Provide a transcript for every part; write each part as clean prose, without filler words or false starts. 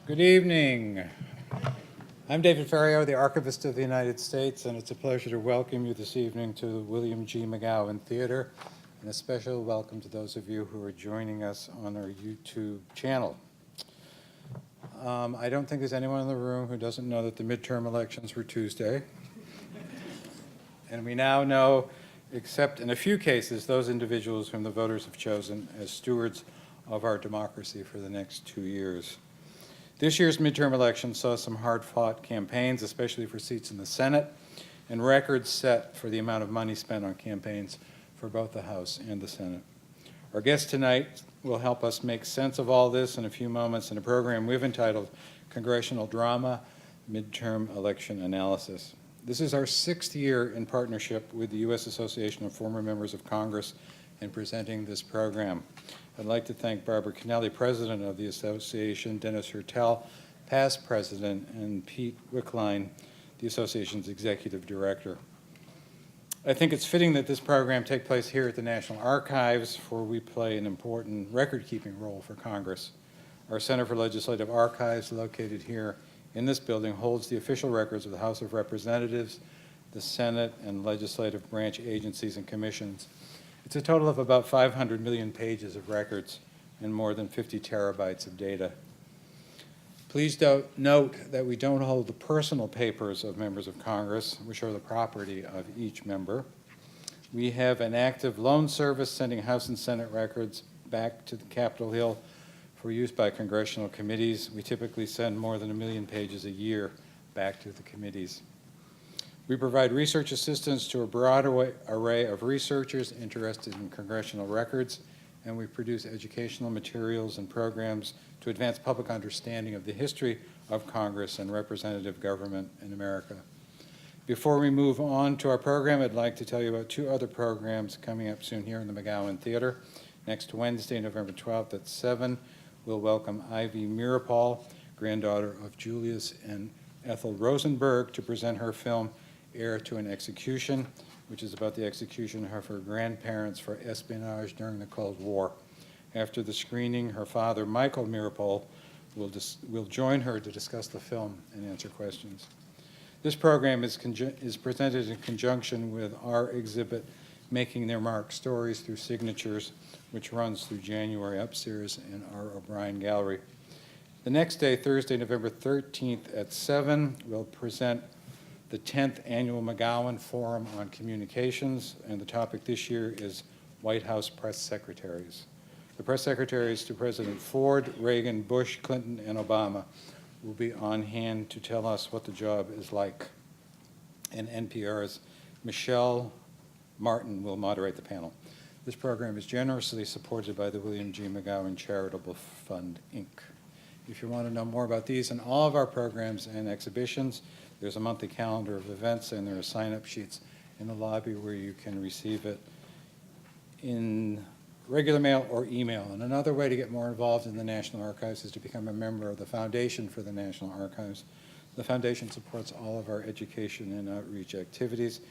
Good evening. I'm David Ferriero, the Archivist of the United States, and it's a pleasure to welcome you this evening to the William G. McGowan Theater, and a special welcome to those of you who are joining us on our YouTube channel. I don't think there's anyone in the room who doesn't know that the midterm elections were Tuesday. And we now know, except in a few cases, those individuals whom the voters have chosen as stewards of our democracy for the next 2 years. This year's midterm election saw some hard-fought campaigns, especially for seats in the Senate, and records set for the amount of money spent on campaigns for both the House and the Senate. Our guest tonight will help us make sense of all this in a few moments in a program we've entitled Congressional Drama, Midterm Election Analysis. This is our 6th year in partnership with the U.S. Association of Former Members of Congress in presenting this program. I'd like to thank Barbara Kennelly, President of the Association, Dennis Cardoza, past President, and Pete Wickline, the Association's Executive Director. I think it's fitting that this program take place here at the National Archives, for we play an important record-keeping role for Congress. Our Center for Legislative Archives, located here in this building, holds the official records of the House of Representatives, the Senate, and legislative branch agencies and commissions. It's a total of about 500 million pages of records and more than 50 terabytes of data. Please note that we don't hold the personal papers of members of Congress, which are the property of each member. We have an active loan service sending House and Senate records back to Capitol Hill for use by congressional committees. We typically send more than 1 million pages a year back to the committees. We provide research assistance to a broad array of researchers interested in congressional records, and we produce educational materials and programs to advance public understanding of the history of Congress and representative government in America. Before we move on to our program, I'd like to tell you about 2 other programs coming up soon here in the McGowan Theater. Next Wednesday, November 12th at 7, we'll welcome Ivy Meeropol, granddaughter of Julius and Ethel Rosenberg, to present her film, Heir to an Execution, which is about the execution of her grandparents for espionage during the Cold War. After the screening, her father, Michael Meeropol, will join her to discuss the film and answer questions. This program is presented in conjunction with our exhibit, Making Their Mark, Stories Through Signatures, which runs through January upstairs in our O'Brien Gallery. The next day, Thursday, November 13th at 7, we'll present the 10th Annual McGowan Forum on Communications, and the topic this year is White House Press Secretaries. The press secretaries to President Ford, Reagan, Bush, Clinton, and Obama will be on hand to tell us what the job is like. And NPR's Michelle Martin will moderate the panel. This program is generously supported by the William G. McGowan Charitable Fund, Inc. If you want to know more about these and all of our programs and exhibitions, there's a monthly calendar of events, and there are sign-up sheets in the lobby where you can receive it in regular mail or email. And another way to get more involved in the National Archives is to become a member of the Foundation for the National Archives. The Foundation supports all of our education and outreach activities,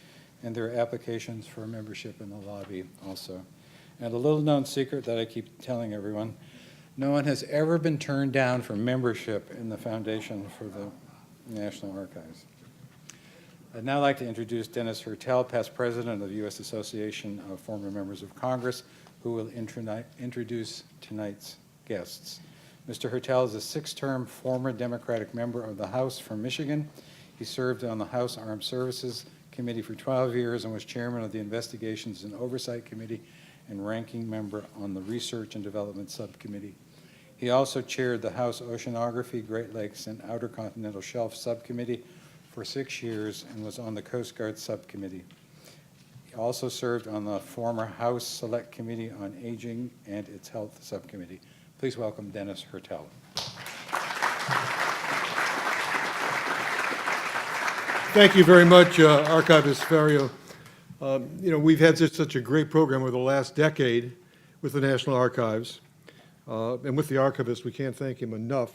and there are applications for membership in the lobby also. And a little-known secret that I keep telling everyone, no one has ever been turned down for membership in the Foundation for the National Archives. I'd now like to introduce Dennis Cardoza, past President of the U.S. Association of Former Members of Congress, who will introduce tonight's guests. Mr. Cardoza is a 6-term former Democratic member of the House from Michigan. He served on the House Armed Services Committee for 12 years and was chairman of the Investigations and Oversight Committee and ranking member on the Research and Development Subcommittee. He also chaired the House Oceanography, Great Lakes, and Outer Continental Shelf Subcommittee for 6 years and was on the Coast Guard Subcommittee. He also served on the former House Select Committee on Aging and its Health Subcommittee. Please welcome Dennis Cardoza. Thank you very much, Archivist Ferriero. We've had such a great program over the last decade with the National Archives. And with the archivist, we can't thank him enough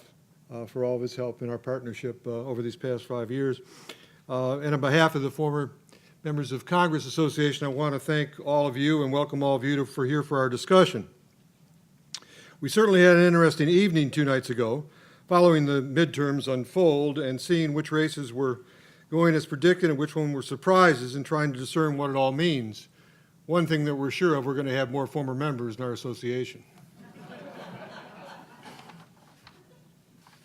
for all of his help in our partnership over these past 5 years. And on behalf of the former Members of Congress Association, I want to thank all of you and welcome all of you for our discussion. We certainly had an interesting evening 2 nights ago, following the midterms unfold and seeing which races were going as predicted and which one were surprises and trying to discern what it all means. One thing that we're sure of, we're going to have more former members in our association.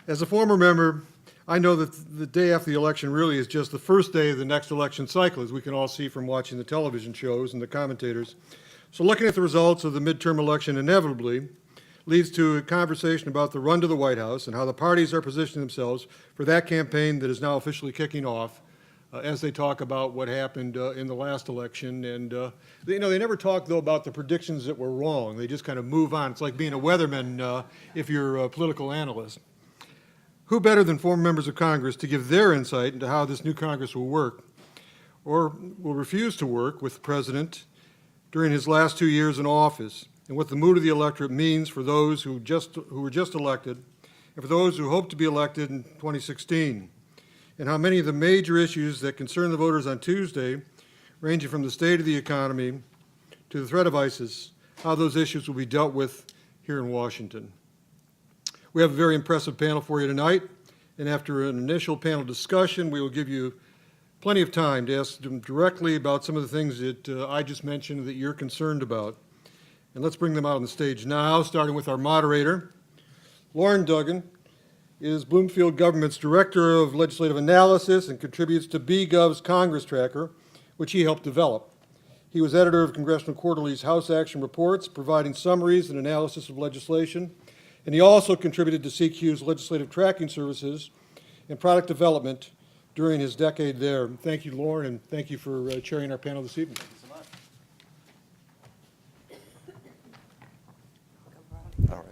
As a former member, I know that the day after the election really is just the first day of the next election cycle, as we can all see from watching the television shows and the commentators. So looking at the results of the midterm election inevitably leads to a conversation about the run to the White House and how the parties are positioning themselves for that campaign that is now officially kicking off as they talk about what happened in the last election. And, they never talk, though, about the predictions that were wrong. They just kind of move on. It's like being a weatherman if you're a political analyst. Who better than former members of Congress to give their insight into how this new Congress will work or will refuse to work with the President during his last 2 years in office, and what the mood of the electorate means for those who were just elected and for those who hope to be elected in 2016, and how many of the major issues that concern the voters on Tuesday, ranging from the state of the economy to the threat of ISIS, how those issues will be dealt with here in Washington. We have a very impressive panel for you tonight, and after an initial panel discussion, we will give you plenty of time to ask them directly about some of the things that I just mentioned that you're concerned about. And let's bring them out on the stage now, starting with our moderator. Lauren Duggan is Bloomfield Government's Director of Legislative Analysis and contributes to BGov's Congress Tracker, which he helped develop. He was editor of Congressional Quarterly's House Action Reports, providing summaries and analysis of legislation. And he also contributed to CQ's legislative tracking services and product development during his decade there. Thank you, Lauren, and thank you for chairing our panel this evening. All right.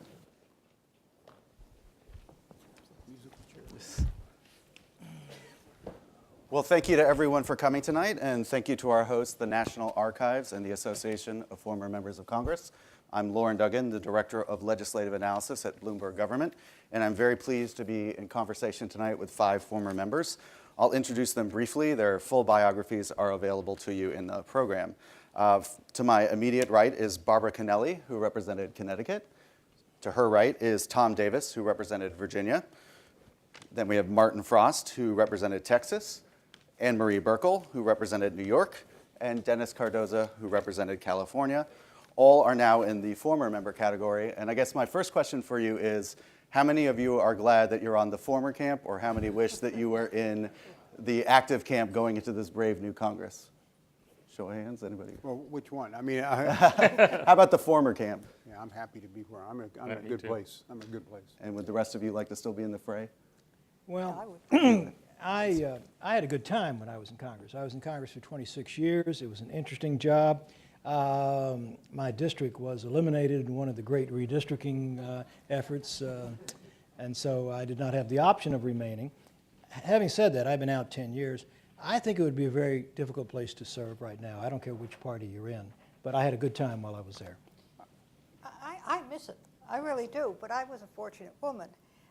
Well, thank you to everyone for coming tonight, and thank you to our hosts, the National Archives and the Association of Former Members of Congress. I'm Lauren Duggan, the Director of Legislative Analysis at Bloomberg Government, and I'm very pleased to be in conversation tonight with 5 former members. I'll introduce them briefly. Their full biographies are available to you in the program. To my immediate right is Barbara Kennelly, who represented Connecticut. To her right is Tom Davis, who represented Virginia. Then we have Martin Frost, who represented Texas, and Marie Buerkle, who represented New York, and Dennis Cardoza, who represented California. All are now in the former member category. And I guess my first question for you is, how many of you are glad that you're on the former camp, or how many wish that you were in the active camp going into this brave new Congress? Show of hands, anybody? Well, which one? I mean, How about the former camp? yeah, I'm happy to be where I'm in a good place. I'm in a good place. And would the rest of you like to still be in the fray? Well, I had a good time when I was in Congress. I was in Congress for 26 years. It was an interesting job. My district was eliminated in one of the great redistricting efforts, and so I did not have the option of remaining. Having said that, I've been out 10 years. I think it would be a very difficult place to serve right now. I don't care which party you're in, but I had a good time while I was there. I miss it. I really do, but I was a fortunate woman.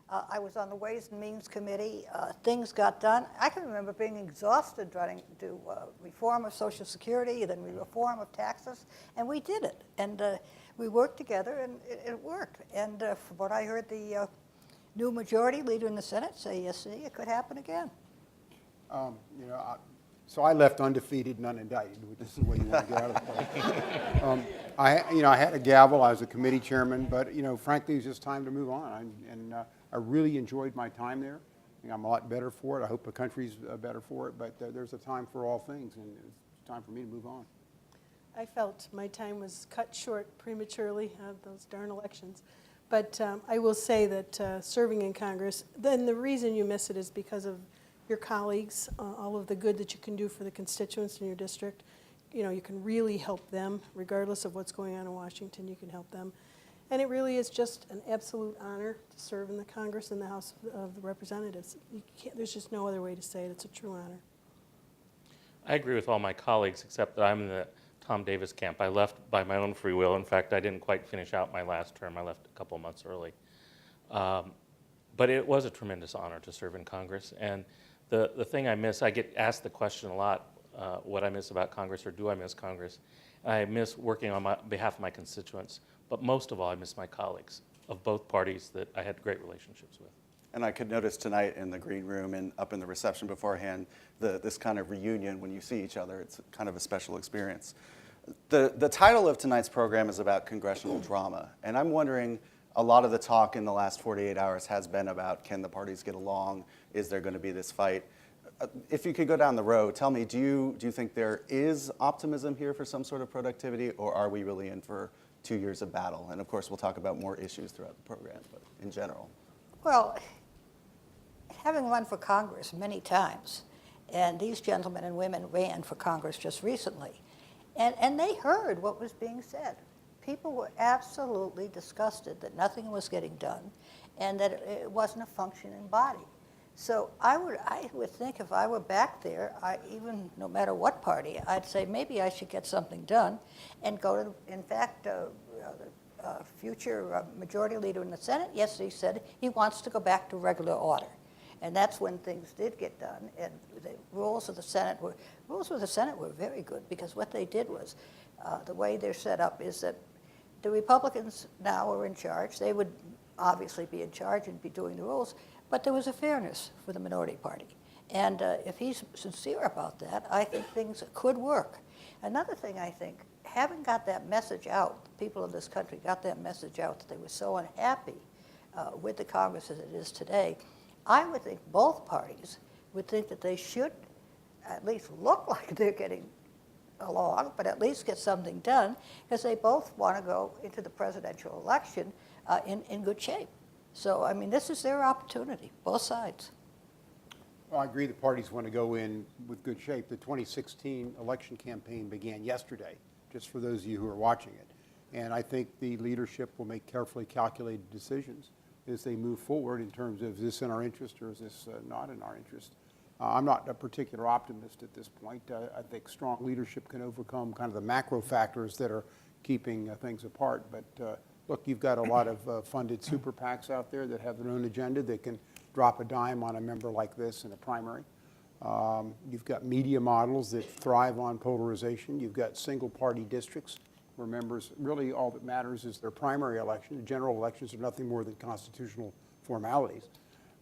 I was on the Ways and Means Committee. Things got done. I can remember being exhausted trying to do reform of Social Security, then reform of taxes, and we did it. And we worked together, and it worked. And from what I heard, the new majority leader in the Senate say, yes, see, it could happen again. So I left undefeated and unindicted, which is the way you want to get out of the place. I had a gavel. I was a committee chairman, but frankly, it was just time to move on. I really enjoyed my time there. I think I'm a lot better for it. I hope the country's better for it. But there's a time for all things, and it's time for me to move on. I felt my time was cut short prematurely, those darn elections. But I will say that serving in Congress, then the reason you miss it is because of your colleagues, all of the good that you can do for the constituents in your district. You can really help them, regardless of what's going on in Washington, you can help them. And it really is just an absolute honor to serve in the Congress and the House of Representatives. There's just no other way to say it. It's a true honor. I agree with all my colleagues, except that I'm in the Tom Davis camp. I left by my own free will. In fact, I didn't quite finish out my last term. I left a couple months early. But it was a tremendous honor to serve in Congress. And the thing I miss, I get asked the question a lot, what I miss about Congress, or do I miss Congress? I miss working on behalf of my constituents. But most of all, I miss my colleagues of both parties that I had great relationships with. And I could notice tonight in the green room and up in the reception beforehand, this kind of reunion when you see each other. It's kind of a special experience. The title of tonight's program is about congressional drama. And I'm wondering, a lot of the talk in the last 48 hours has been about, can the parties get along? Is there going to be this fight? If you could go down the road, tell me, do you think there is optimism here for some sort of productivity, or are we really in for 2 years of battle? And of course, we'll talk about more issues throughout the program, but in general. Well, having run for Congress many times, and these gentlemen and women ran for Congress just recently, and they heard what was being said. People were absolutely disgusted that nothing was getting done and that it wasn't a functioning body. So I would think if I were back there, even no matter what party, I'd say maybe I should get something done and go to, in fact, the future majority leader in the Senate yesterday said he wants to go back to regular order. And that's when things did get done. And the rules of the Senate were very good, because what they did was, the way they're set up is that the Republicans now are in charge. They would obviously be in charge and be doing the rules, but there was a fairness for the minority party. And if he's sincere about that, I think things could work. Another thing, I think, having got that message out, the people of this country got that message out that they were so unhappy with the Congress as it is today, I would think both parties would think that they should at least look like they're getting along, but at least get something done, because they both want to go into the presidential election in good shape. So, I mean, this is their opportunity, both sides. Well, I agree the parties want to go in with good shape. The 2016 election campaign began yesterday, just for those of you who are watching it. And I think the leadership will make carefully calculated decisions as they move forward in terms of, is this in our interest or is this not in our interest? I'm not a particular optimist at this point. I think strong leadership can overcome kind of the macro factors that are keeping things apart. But look, you've got a lot of funded super PACs out there that have their own agenda that can drop a dime on a member like this in a primary. You've got media models that thrive on polarization. You've got single party districts where members, really all that matters is their primary election. The general elections are nothing more than constitutional formalities.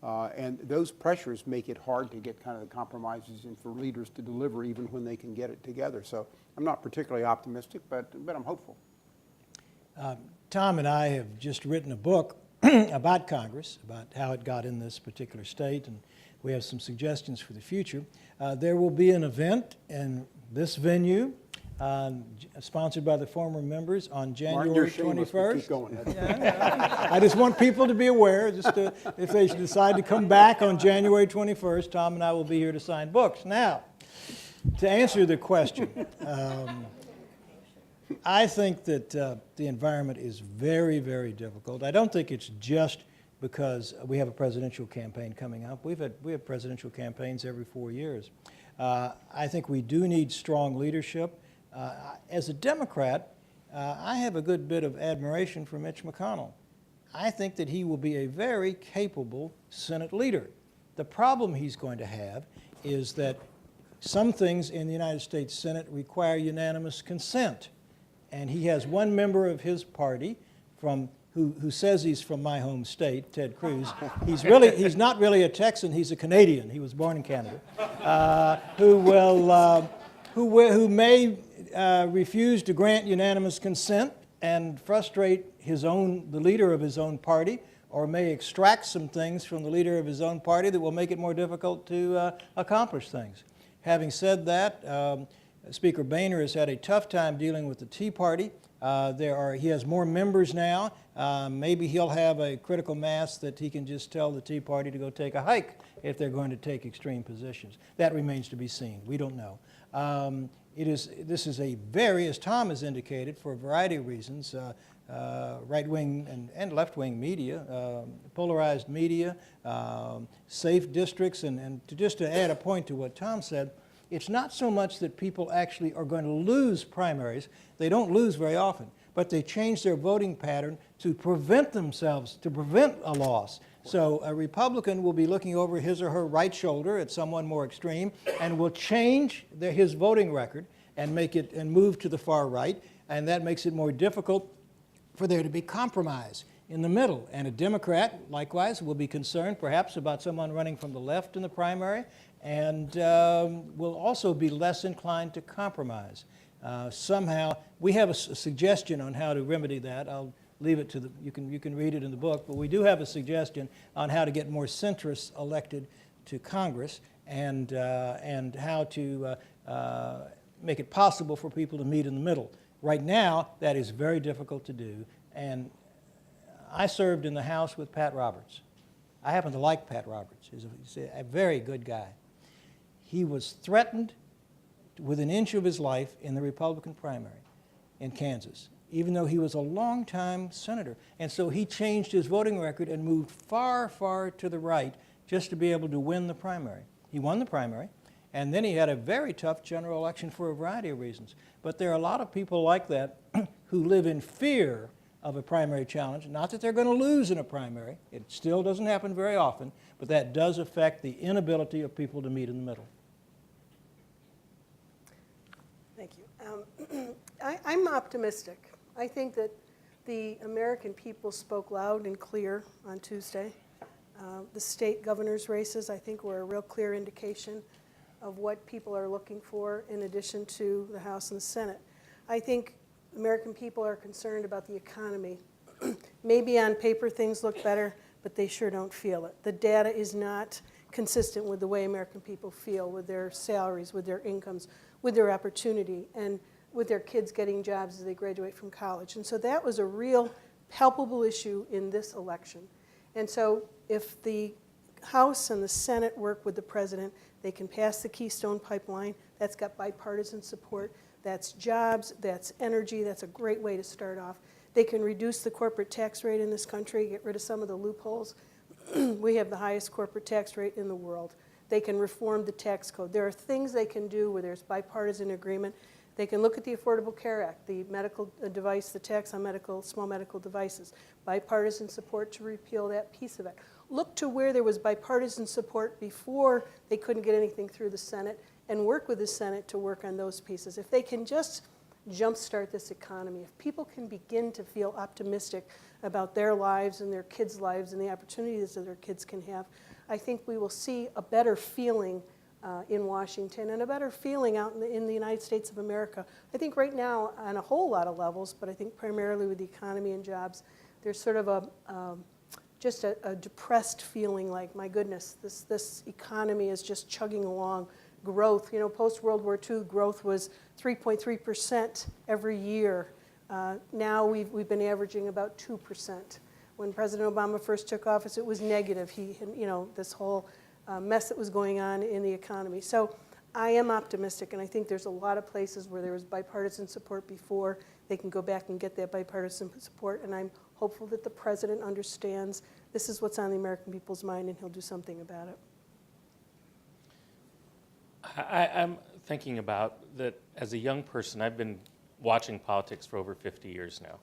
And those pressures make it hard to get kind of the compromises and for leaders to deliver even when they can get it together. So I'm not particularly optimistic, but I'm hopeful. Tom and I have just written a book about Congress, about how it got in this particular state, and we have some suggestions for the future. There will be an event in this venue sponsored by the former members on January 21st. Keep going. I just want people to be aware, if they decide to come back on January 21st, Tom and I will be here to sign books. Now, to answer the question, I think that the environment is very, very difficult. I don't think it's just because we have a presidential campaign coming up. We have presidential campaigns every 4 years. I think we do need strong leadership. As a Democrat, I have a good bit of admiration for Mitch McConnell. I think that he will be a very capable Senate leader. The problem he's going to have is that some things in the United States Senate require unanimous consent. And he has one member of his party who says he's from my home state, Ted Cruz. He's not really a Texan, he's a Canadian. He was born in Canada. Who may refuse to grant unanimous consent and frustrate the leader of his own party, or may extract some things from the leader of his own party that will make it more difficult to accomplish things. Having said that, Speaker Boehner has had a tough time dealing with the Tea Party. He has more members now. Maybe he'll have a critical mass that he can just tell the Tea Party to go take a hike if they're going to take extreme positions. That remains to be seen. We don't know. This is a very, as Tom has indicated, for a variety of reasons, right-wing and left-wing media, polarized media, safe districts, and to add a point to what Tom said, it's not so much that people actually are going to lose primaries. They don't lose very often, but they change their voting pattern to prevent a loss. So a Republican will be looking over his or her right shoulder at someone more extreme and will change his voting record and move to the far right, and that makes it more difficult for there to be compromise in the middle. And a Democrat, likewise, will be concerned perhaps about someone running from the left in the primary, and will also be less inclined to compromise. Somehow, we have a suggestion on how to remedy that. I'll leave it to the, you can read it in the book, but we do have a suggestion on how to get more centrists elected to Congress, and how to make it possible for people to meet in the middle. Right now, that is very difficult to do, and I served in the House with Pat Roberts. I happen to like Pat Roberts. He's a very good guy. He was threatened with an inch of his life in the Republican primary in Kansas, even though he was a long-time senator. And so he changed his voting record and moved far, far to the right just to be able to win the primary. He won the primary, and then he had a very tough general election for a variety of reasons. But there are a lot of people like that who live in fear of a primary challenge. Not that they're going to lose in a primary. It still doesn't happen very often, but that does affect the inability of people to meet in the middle. Thank you. I'm optimistic. I think that the American people spoke loud and clear on Tuesday. The state governor's races, I think, were a real clear indication of what people are looking for in addition to the House and the Senate. I think American people are concerned about the economy. Maybe on paper things look better, but they sure don't feel it. The data is not consistent with the way American people feel, with their salaries, with their incomes, with their opportunity, and with their kids getting jobs as they graduate from college. And so that was a real palpable issue in this election. And so if the House and the Senate work with the president, they can pass the Keystone Pipeline. That's got bipartisan support. That's jobs, that's energy. That's a great way to start off. They can reduce the corporate tax rate in this country, get rid of some of the loopholes. We have the highest corporate tax rate in the world. They can reform the tax code. There are things they can do where there's bipartisan agreement. They can look at the Affordable Care Act, the medical device, the tax on small medical devices, bipartisan support to repeal that piece of it. Look to where there was bipartisan support before they couldn't get anything through the Senate, and work with the Senate to work on those pieces. If they can just jumpstart this economy, if people can begin to feel optimistic about their lives and their kids' lives and the opportunities that their kids can have, I think we will see a better feeling in Washington and a better feeling out in the United States of America. I think right now on a whole lot of levels, but I think primarily with the economy and jobs, there's sort of just a depressed feeling like, my goodness, this economy is just chugging along. Growth, post-World War II, growth was 3.3% every year. Now we've been averaging about 2%. When President Obama first took office, it was negative. This whole mess that was going on in the economy. So I am optimistic, and I think there's a lot of places where there was bipartisan support before. They can go back and get that bipartisan support, and I'm hopeful that the president understands this is what's on the American people's mind, and he'll do something about it. I'm thinking about that as a young person. I've been watching politics for over 50 years now.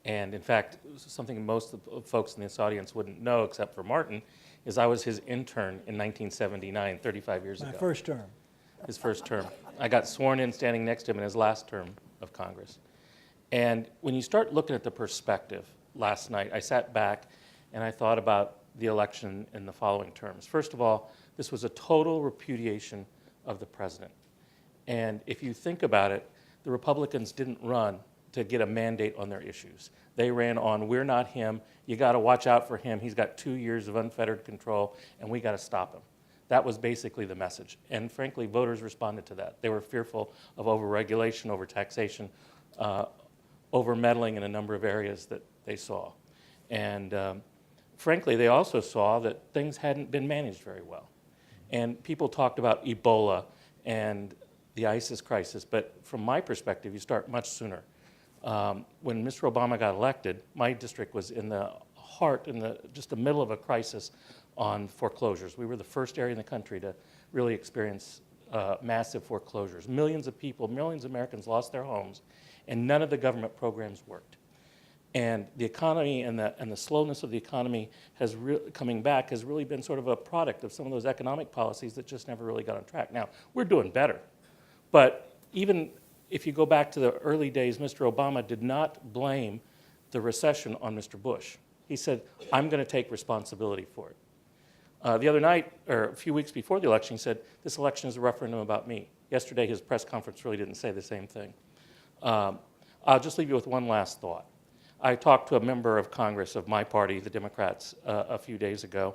And in fact, something most of the folks in this audience wouldn't know, except for Martin, is I was his intern in 1979, 35 years ago. My first term. His first term. I got sworn in standing next to him in his last term of Congress. And when you start looking at the perspective, last night I sat back and I thought about the election in the following terms. First of all, this was a total repudiation of the president. And if you think about it, the Republicans didn't run to get a mandate on their issues. They ran on, we're not him, you got to watch out for him, he's got 2 years of unfettered control, and we got to stop him. That was basically the message. And frankly, voters responded to that. They were fearful of overregulation, overtaxation, over-meddling in a number of areas that they saw. And frankly, they also saw that things hadn't been managed very well. And people talked about Ebola and the ISIS crisis, but from my perspective, you start much sooner. When Mr. Obama got elected, my district was in the heart, just the middle of a crisis on foreclosures. We were the first area in the country to really experience massive foreclosures. Millions of people, millions of Americans lost their homes, and none of the government programs worked. And the economy and the slowness of the economy coming back has really been sort of a product of some of those economic policies that just never really got on track. Now, we're doing better. But even if you go back to the early days, Mr. Obama did not blame the recession on Mr. Bush. He said, I'm going to take responsibility for it. The other night, or a few weeks before the election, he said, this election is a referendum about me. Yesterday, his press conference really didn't say the same thing. I'll just leave you with one last thought. I talked to a member of Congress of my party, the Democrats, a few days ago,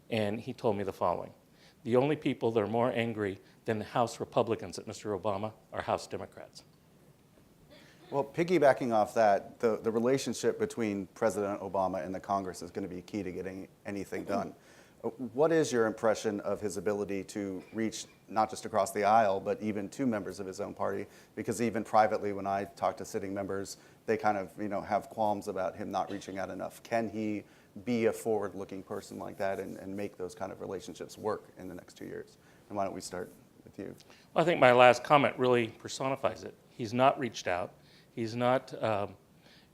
and he told me the following. The only people that are more angry than the House Republicans at Mr. Obama are House Democrats. Well, piggybacking off that, the relationship between President Obama and the Congress is going to be key to getting anything done. What is your impression of his ability to reach not just across the aisle, but even to members of his own party? Because even privately, when I talk to sitting members, they kind of have qualms about him not reaching out enough. Can he be a forward-looking person like that and make those kind of relationships work in the next 2 years? And why don't we start with you? Well, I think my last comment really personifies it. He's not reached out. He's not,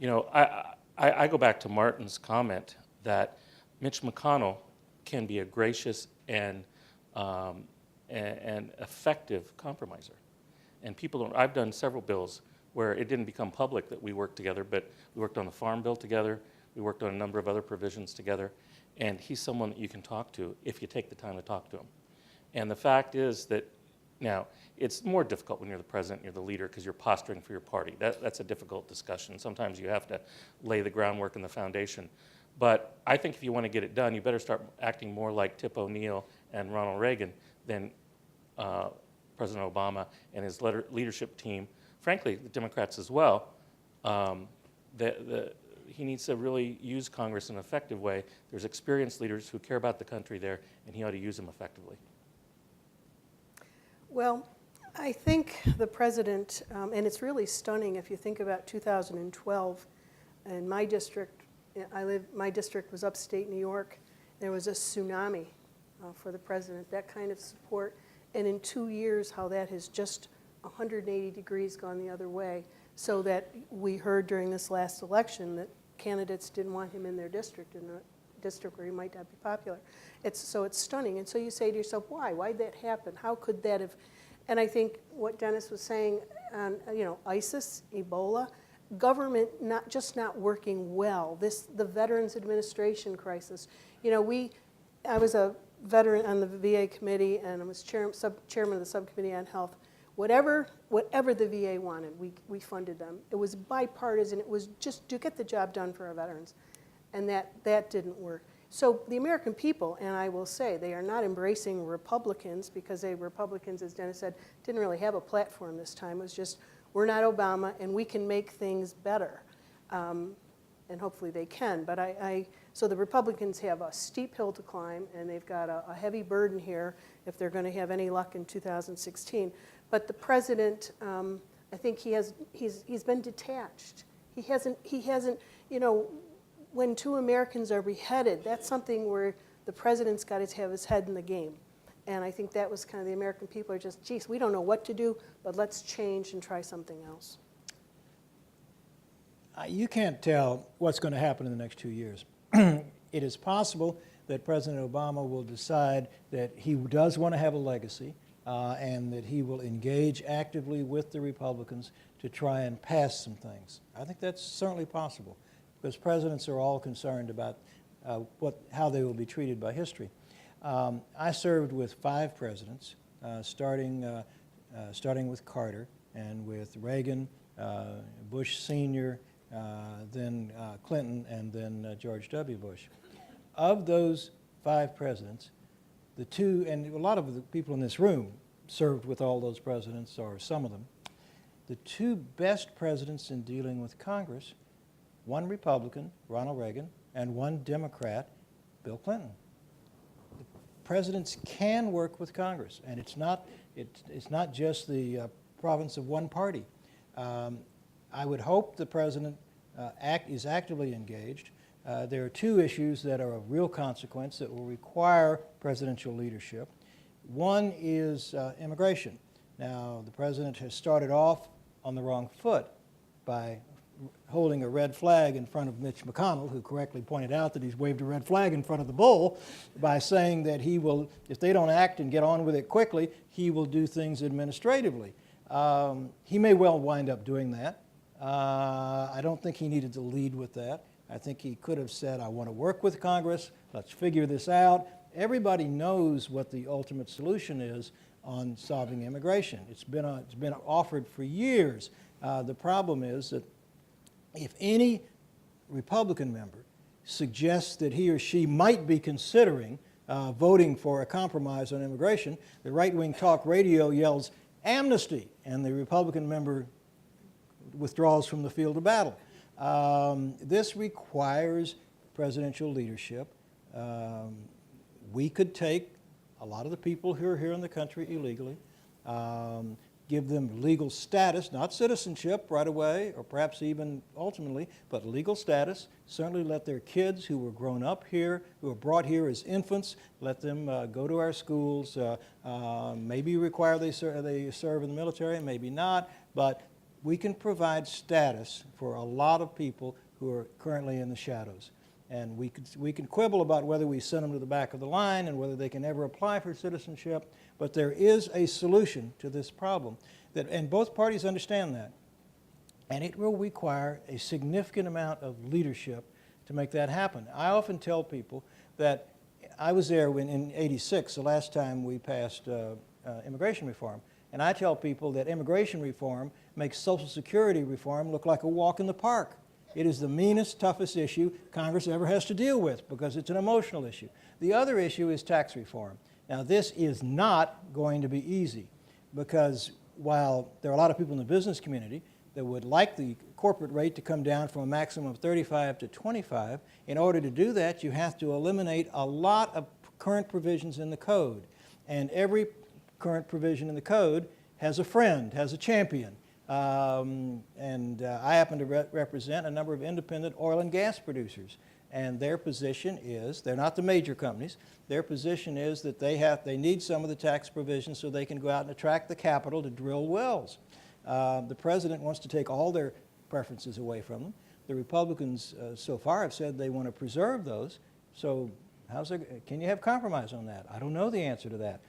I go back to Martin's comment that Mitch McConnell can be a gracious and effective compromiser. And people don't, I've done several bills where it didn't become public that we worked together, but we worked on the farm bill together, we worked on a number of other provisions together, and he's someone that you can talk to if you take the time to talk to him. And the fact is that now, it's more difficult when you're the president, you're the leader, because you're posturing for your party. That's a difficult discussion. Sometimes you have to lay the groundwork and the foundation. But I think if you want to get it done, you better start acting more like Tip O'Neill and Ronald Reagan than President Obama and his leadership team. Frankly, the Democrats as well. He needs to really use Congress in an effective way. There's experienced leaders who care about the country there, and he ought to use them effectively. Well, I think the president, and it's really stunning if you think about 2012, in my district, my district was upstate New York. There was a tsunami for the president, that kind of support. And in 2 years, how that has just 180 degrees gone the other way, so that we heard during this last election that candidates didn't want him in their district, in a district where he might not be popular. So it's stunning. And so you say to yourself, why? Why'd that happen? How could that have? And I think what Dennis was saying on, ISIS, Ebola, government not working well. The Veterans Administration crisis. I was a veteran on the VA committee, and I was chairman of the subcommittee on health. Whatever the VA wanted, we funded them. It was bipartisan. It was just to get the job done for our veterans. And that didn't work. So the American people, and I will say, they are not embracing Republicans, because Republicans, as Dennis said, didn't really have a platform this time. It was just, we're not Obama, and we can make things better. And hopefully they can. But so the Republicans have a steep hill to climb, and they've got a heavy burden here if they're going to have any luck in 2016. But the president, I think he's been detached. He hasn't, when two Americans are beheaded, that's something where the president's got to have his head in the game. And I think that was kind of the American people are just, geez, we don't know what to do, but let's change and try something else. You can't tell what's going to happen in the next 2 years. It is possible that President Obama will decide that he does want to have a legacy and that he will engage actively with the Republicans to try and pass some things. I think that's certainly possible, because presidents are all concerned about how they will be treated by history. I served with 5 presidents, starting with Carter and with Reagan, Bush Sr., then Clinton, and then George W. Bush. Of those 5 presidents, the 2, and a lot of the people in this room served with all those presidents, or some of them, the 2 best presidents in dealing with Congress, one Republican, Ronald Reagan, and one Democrat, Bill Clinton. The presidents can work with Congress, and it's not just the province of one party. I would hope the president is actively engaged. There are 2 issues that are of real consequence that will require presidential leadership. One is immigration. Now, the president has started off on the wrong foot by holding a red flag in front of Mitch McConnell, who correctly pointed out that he's waved a red flag in front of the bull, by saying that he will, if they don't act and get on with it quickly, he will do things administratively. He may well wind up doing that. I don't think he needed to lead with that. I think he could have said, I want to work with Congress, let's figure this out. Everybody knows what the ultimate solution is on solving immigration. It's been offered for years. The problem is that if any Republican member suggests that he or she might be considering voting for a compromise on immigration, the right-wing talk radio yells, amnesty, and the Republican member withdraws from the field of battle. This requires presidential leadership. We could take a lot of the people who are here in the country illegally, give them legal status, not citizenship right away, or perhaps even ultimately, but legal status. Certainly let their kids who were grown up here, who were brought here as infants, let them go to our schools. Maybe require they serve in the military, maybe not, but we can provide status for a lot of people who are currently in the shadows. And we can quibble about whether we send them to the back of the line and whether they can ever apply for citizenship, but there is a solution to this problem, and both parties understand that. And it will require a significant amount of leadership to make that happen. I often tell people that I was there in '86, the last time we passed immigration reform, and I tell people that immigration reform makes Social Security reform look like a walk in the park. It is the meanest, toughest issue Congress ever has to deal with because it's an emotional issue. The other issue is tax reform. Now, this is not going to be easy because while there are a lot of people in the business community that would like the corporate rate to come down from a maximum of 35 to 25, in order to do that, you have to eliminate a lot of current provisions in the code. And every current provision in the code has a friend, has a champion. I happen to represent a number of independent oil and gas producers, and their position is, they're not the major companies, their position is that they need some of the tax provisions so they can go out and attract the capital to drill wells. The president wants to take all their preferences away from them. The Republicans so far have said they want to preserve those, so can you have compromise on that? I don't know the answer to that.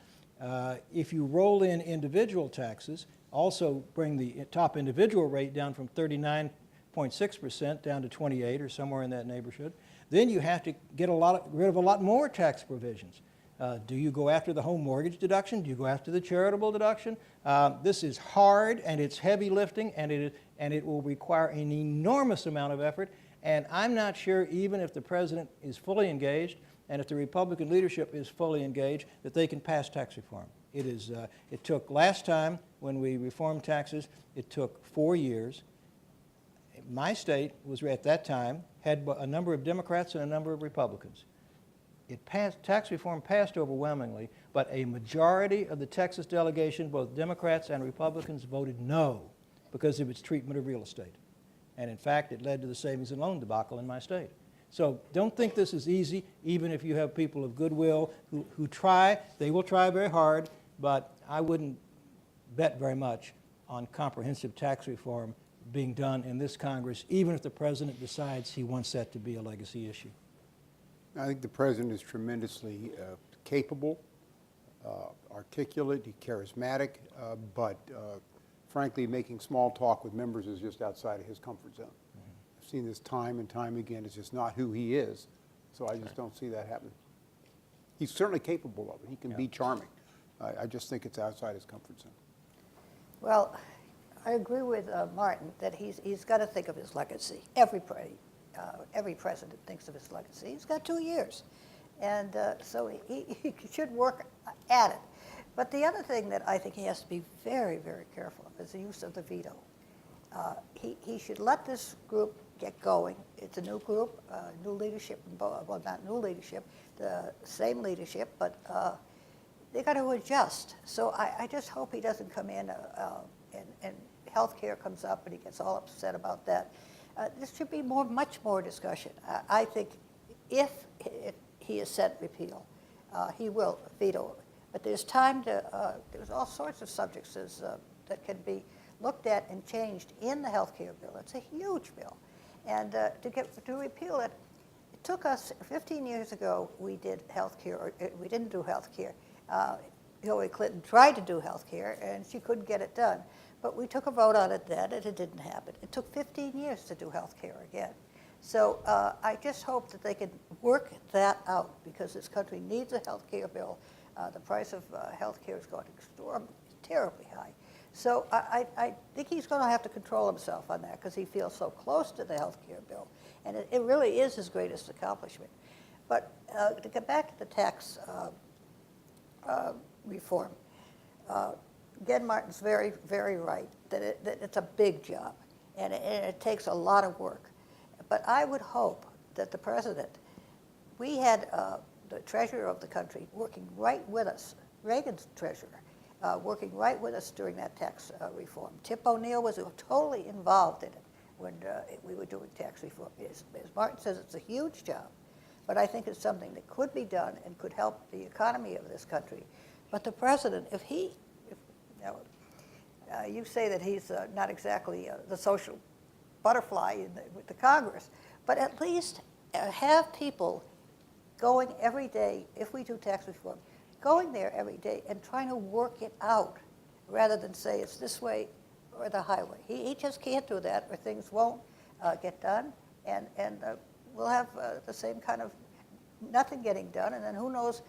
If you roll in individual taxes, also bring the top individual rate down from 39.6% down to 28 or somewhere in that neighborhood, then you have to get rid of a lot more tax provisions. Do you go after the home mortgage deduction? Do you go after the charitable deduction? This is hard and it's heavy lifting and it will require an enormous amount of effort, and I'm not sure even if the president is fully engaged and if the Republican leadership is fully engaged that they can pass tax reform. It took last time when we reformed taxes, it took 4 years. My state was at that time, had a number of Democrats and a number of Republicans. Tax reform passed overwhelmingly, but a majority of the Texas delegation, both Democrats and Republicans, voted no because of its treatment of real estate. And in fact, it led to the savings and loan debacle in my state. So don't think this is easy, even if you have people of goodwill who try. They will try very hard, but I wouldn't bet very much on comprehensive tax reform being done in this Congress, even if the president decides he wants that to be a legacy issue. I think the president is tremendously capable, articulate, charismatic, but frankly, making small talk with members is just outside of his comfort zone. I've seen this time and time again. It's just not who he is, so I just don't see that happening. He's certainly capable of it. He can be charming. I just think it's outside his comfort zone. Well, I agree with Martin that he's got to think of his legacy. Every president thinks of his legacy. He's got 2 years, and so he should work at it. But the other thing that I think he has to be very, very careful of is the use of the veto. He should let this group get going. It's a new group, new leadership, well, not new leadership, the same leadership, but they got to adjust. So I just hope he doesn't come in and health care comes up and he gets all upset about that. There should be much more discussion. I think if he is set repeal, he will veto it. But there's time to, there's all sorts of subjects that can be looked at and changed in the health care bill. It's a huge bill. And to repeal it, it took us 15 years ago, we did health care, or we didn't do health care. Hillary Clinton tried to do health care and she couldn't get it done. But we took a vote on it then and it didn't happen. It took 15 years to do health care again. So I just hope that they can work that out, because this country needs a health care bill. The price of health care is going terribly high. So I think he's going to have to control himself on that, because he feels so close to the health care bill. And it really is his greatest accomplishment. But to get back to the tax reform, Ed Martin's very, very right that it's a big job, and it takes a lot of work. But I would hope that the president, we had the treasurer of the country working right with us, Reagan's treasurer, working right with us during that tax reform. Tip O'Neill was totally involved in it when we were doing tax reform. As Martin says, it's a huge job, but I think it's something that could be done and could help the economy of this country. But the president, you say that he's not exactly the social butterfly with the Congress, but at least have people going every day, if we do tax reform, going there every day and trying to work it out, rather than say it's this way or the highway. He just can't do that, or things won't get done, and we'll have the same kind of nothing getting done, and then who knows.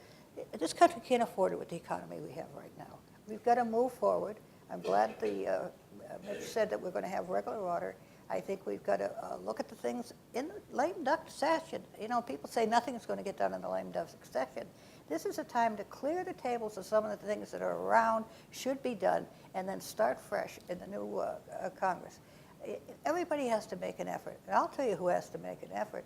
This country can't afford it with the economy we have right now. We've got to move forward. I'm glad Mitch said that we're going to have regular order. I think we've got to look at the things in the lame duck session. You know, people say nothing is going to get done in the lame duck session. This is a time to clear the tables of some of the things that are around, should be done, and then start fresh in the new Congress. Everybody has to make an effort, and I'll tell you who has to make an effort.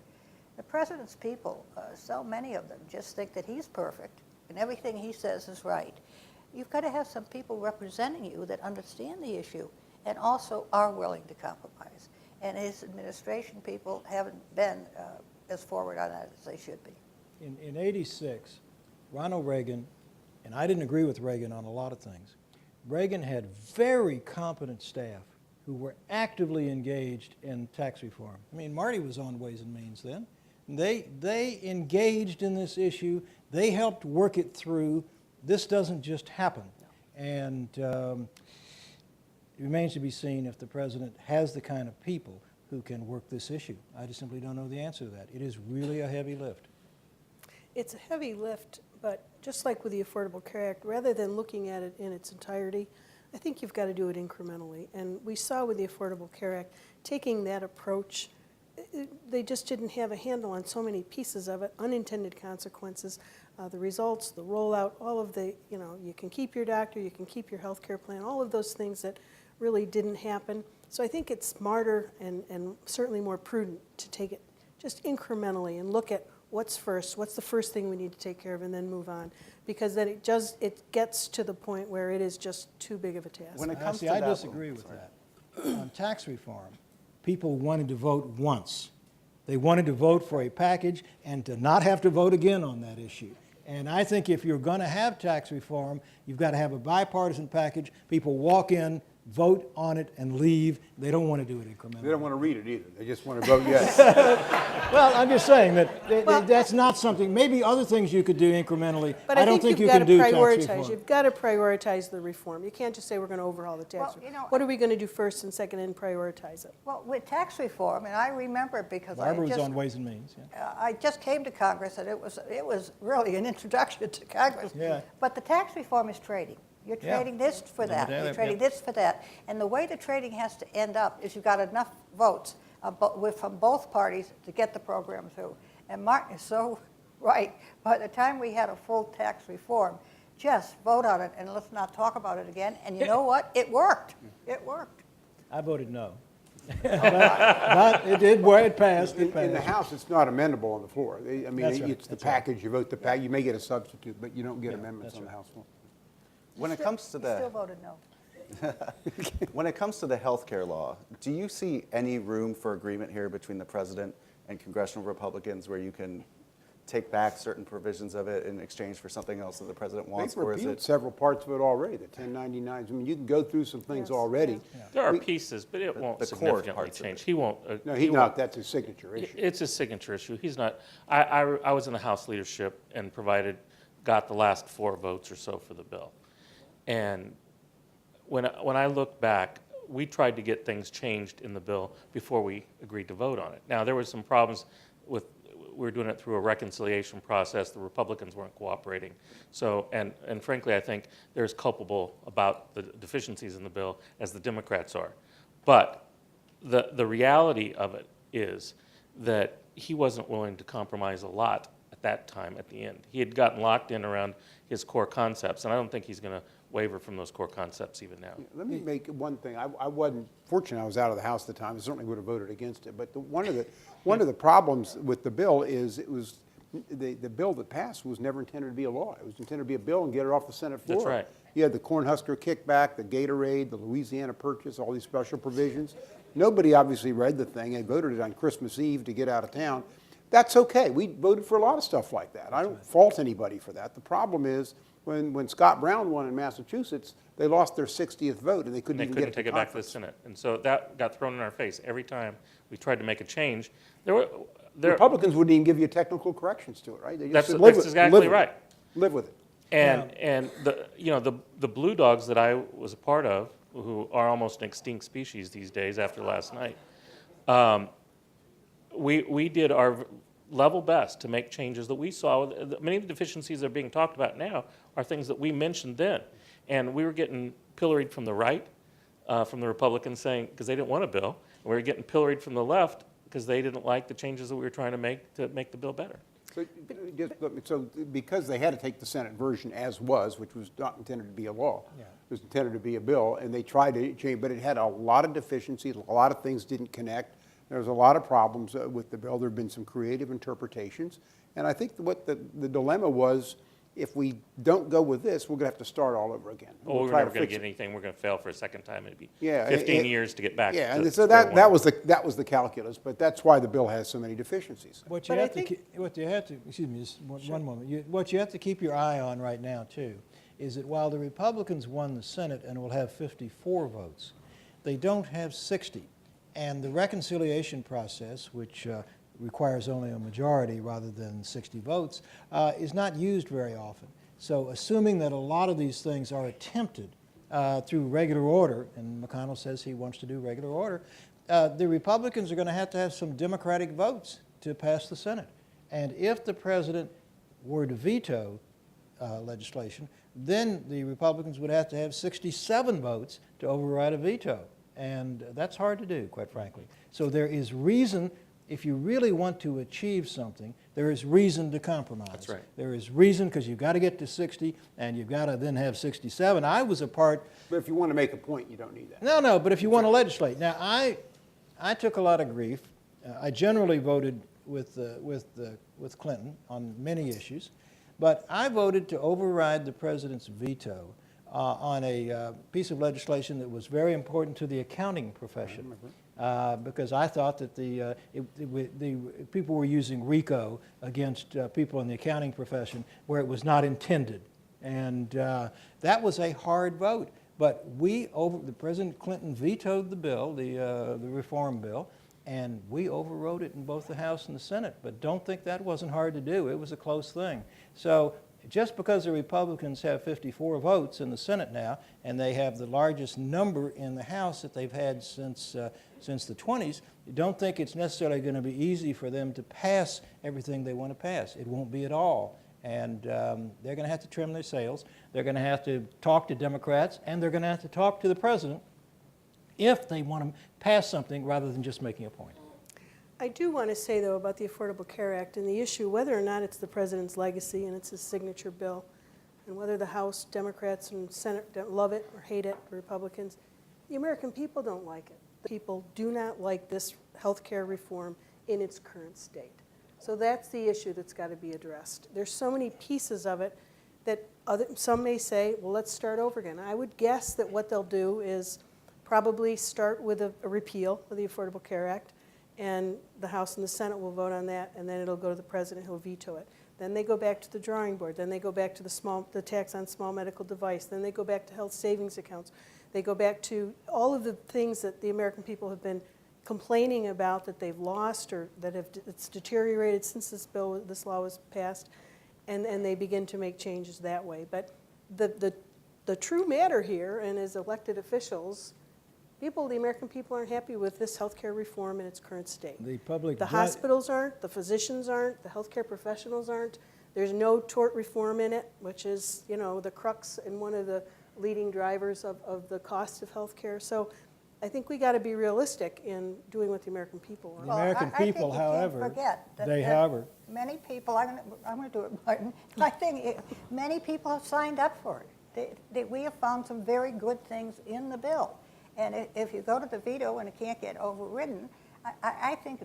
The president's people, so many of them, just think that he's perfect and everything he says is right. You've got to have some people representing you that understand the issue and also are willing to compromise. And his administration people haven't been as forward on that as they should be. In '86, Ronald Reagan, and I didn't agree with Reagan on a lot of things, Reagan had very competent staff who were actively engaged in tax reform. I mean, Marty was on Ways and Means then. They engaged in this issue. They helped work it through. This doesn't just happen. And it remains to be seen if the president has the kind of people who can work this issue. I just simply don't know the answer to that. It is really a heavy lift. It's a heavy lift, but just like with the Affordable Care Act, rather than looking at it in its entirety, I think you've got to do it incrementally. And we saw with the Affordable Care Act, taking that approach, they just didn't have a handle on so many pieces of it, unintended consequences, the results, the rollout, all of the, you can keep your doctor, you can keep your health care plan, all of those things that really didn't happen. So I think it's smarter and certainly more prudent to take it just incrementally and look at what's first, what's the first thing we need to take care of, and then move on. Because then it gets to the point where it is just too big of a task. When it comes to I that, disagree with that. On tax reform, people wanted to vote once. They wanted to vote for a package and to not have to vote again on that issue. And I think if you're going to have tax reform, you've got to have a bipartisan package. People walk in, vote on it, and leave. They don't want to do it incrementally. They don't want to read it either. They just want to vote yes. Well, I'm just saying that that's not something, maybe other things you could do incrementally. But I don't think you you've got can to do tax prioritize. reform. You've got to prioritize the reform. You can't just say we're going to overhaul the tax Well, reform. What are we going to do first and second and prioritize it? Well, with tax reform, and I remember because Barbara was on Ways and Means. Yeah. I just came to Congress, and it was really an introduction to Congress. Yeah. But the tax reform is trading. You're Yeah. trading this for that. doubt You're it, trading yeah. this for that. And the way the trading has to end up is you've got enough votes from both parties to get the program through. And Martin is so right. By the time we had a full tax reform, just vote on it and let's not talk about it again. And you know what? It worked. It worked. I voted no. but it did where it passed. It In the passed. House, it's not amendable on the floor. I mean, That's right. it's the That's right. package. You vote the package. You may get a substitute, but you don't get amendments that's on the right. House floor. When it comes to You still the voted no. when it comes to the health care law, do you see any room for agreement here between the president and congressional Republicans where you can take back certain provisions of it in exchange for something else that the president wants? They've Or is repealed it several parts of it already, the 1099s. I mean, you can go through some things already. There are pieces, but it won't the core significantly parts of change. it. He won't. No, he won't. that's a signature issue. It's a signature issue. He's not. I was in the House leadership and got the last 4 votes or so for the bill. And when I look back, we tried to get things changed in the bill before we agreed to vote on it. Now, there were some problems with, we were doing it through a reconciliation process. The Republicans weren't cooperating. So, and frankly, I think they're as culpable about the deficiencies in the bill as the Democrats are. But the reality of it is that he wasn't willing to compromise a lot at that time at the end. He had gotten locked in around his core concepts, and I don't think he's going to waver from those core concepts even now. Let me make one thing. I wasn't fortunate. I was out of the House at the time. I certainly would have voted against it. But one of the problems with the bill is it was the bill that passed was never intended to be a law. It was intended to be a bill and get it off the Senate floor. That's right. You had the Cornhusker kickback, the Gatorade, the Louisiana Purchase, all these special provisions. Nobody obviously read the thing. They voted it on Christmas Eve to get out of town. That's okay. We voted for a lot of stuff like that. I don't fault anybody for that. The problem is when Scott Brown won in Massachusetts, they lost their 60th vote and they couldn't They even couldn't get it take to it back to the conference. Senate. And so that got thrown in our face every time we tried to make a change. There, Republicans wouldn't even give you technical corrections to it, right? They just that's said, live that's with it, exactly live with right. it, live with it. And the Blue Dogs that I was a part of, who are almost an extinct species these days after last night, we did our level best to make changes that we saw. Many of the deficiencies that are being talked about now are things that we mentioned then. And we were getting pilloried from the right, from the Republicans saying, because they didn't want a bill. And we were getting pilloried from the left because they didn't like the changes that we were trying to make the bill better. So because they had to take the Senate version as was, which was not intended to be a law, it was intended to be a bill, and they tried to change, but it had a lot of deficiencies, a lot of things didn't connect. There was a lot of problems with the bill. There have been some creative interpretations, and I think what the dilemma was, if we don't go with this, we're going to have to start all over again. Well, we're try never to going to fix get it. anything. We're going to fail for a second time. It'd be Yeah, 15 years to get back. Yeah, to and so square that one. was the calculus, but that's why the bill has so many deficiencies. What But you I have to, think- what you have to, excuse me, just one moment. What you have to keep your eye on right now, too, is that while the Republicans won the Senate and will have 54 votes, they don't have 60. And the reconciliation process, which requires only a majority rather than 60 votes, is not used very often. So assuming that a lot of these things are attempted through regular order, and McConnell says he wants to do regular order, the Republicans are going to have some Democratic votes to pass the Senate. And if the president were to veto legislation, then the Republicans would have to have 67 votes to override a veto. And that's hard to do, quite frankly. So there is reason, if you really want to achieve something, there is reason to compromise. That's right. There is reason, because you've got to get to 60, and you've got to then have 67. I was a part... But if you want to make a point, you don't need that. No, but if you want to legislate. Now, I took a lot of grief. I generally voted with Clinton on many issues, but I voted to override the president's veto on a piece of legislation that was very important to the accounting profession, because I thought that the people were using RICO against people in the accounting profession where it was not intended, and that was a hard vote. But the President Clinton vetoed the bill, the reform bill, and we overrode it in both the House and the Senate. But don't think that wasn't hard to do. It was a close thing. So just because the Republicans have 54 votes in the Senate now, and they have the largest number in the House that they've had since the 20s, you don't think it's necessarily going to be easy for them to pass everything they want to pass. It won't be at all. And they're going to have to trim their sails. They're going to have to talk to Democrats, and they're going to have to talk to the president if they want to pass something rather than just making a point. I do want to say, though, about the Affordable Care Act and the issue, whether or not it's the president's legacy and it's his signature bill, and whether the House Democrats and Senate don't love it or hate it, Republicans, the American people don't like it. The people do not like this health care reform in its current state. So that's the issue that's got to be addressed. There's so many pieces of it that some may say, well, let's start over again. I would guess that what they'll do is probably start with a repeal of the Affordable Care Act, and the House and the Senate will vote on that, and then it'll go to the president, who'll veto it. Then they go back to the drawing board. Then they go back to the tax on small medical device. Then they go back to health savings accounts. They go back to all of the things that the American people have been complaining about that they've lost or that it's deteriorated since this law was passed, and they begin to make changes that way. But the true matter here, and as elected officials, the American people aren't happy with this healthcare reform in its current state. The public. The hospitals aren't, the physicians aren't, the healthcare professionals aren't. There's no tort reform in it, which is, you know, the crux and one of the leading drivers of the cost of healthcare. So I think we got to be realistic in doing what the American people want. The American people, however, Many people, I'm going to do it, Martin. I think many people have signed up for it. We have found some very good things in the bill. And if you go to the veto and it can't get overridden, I think,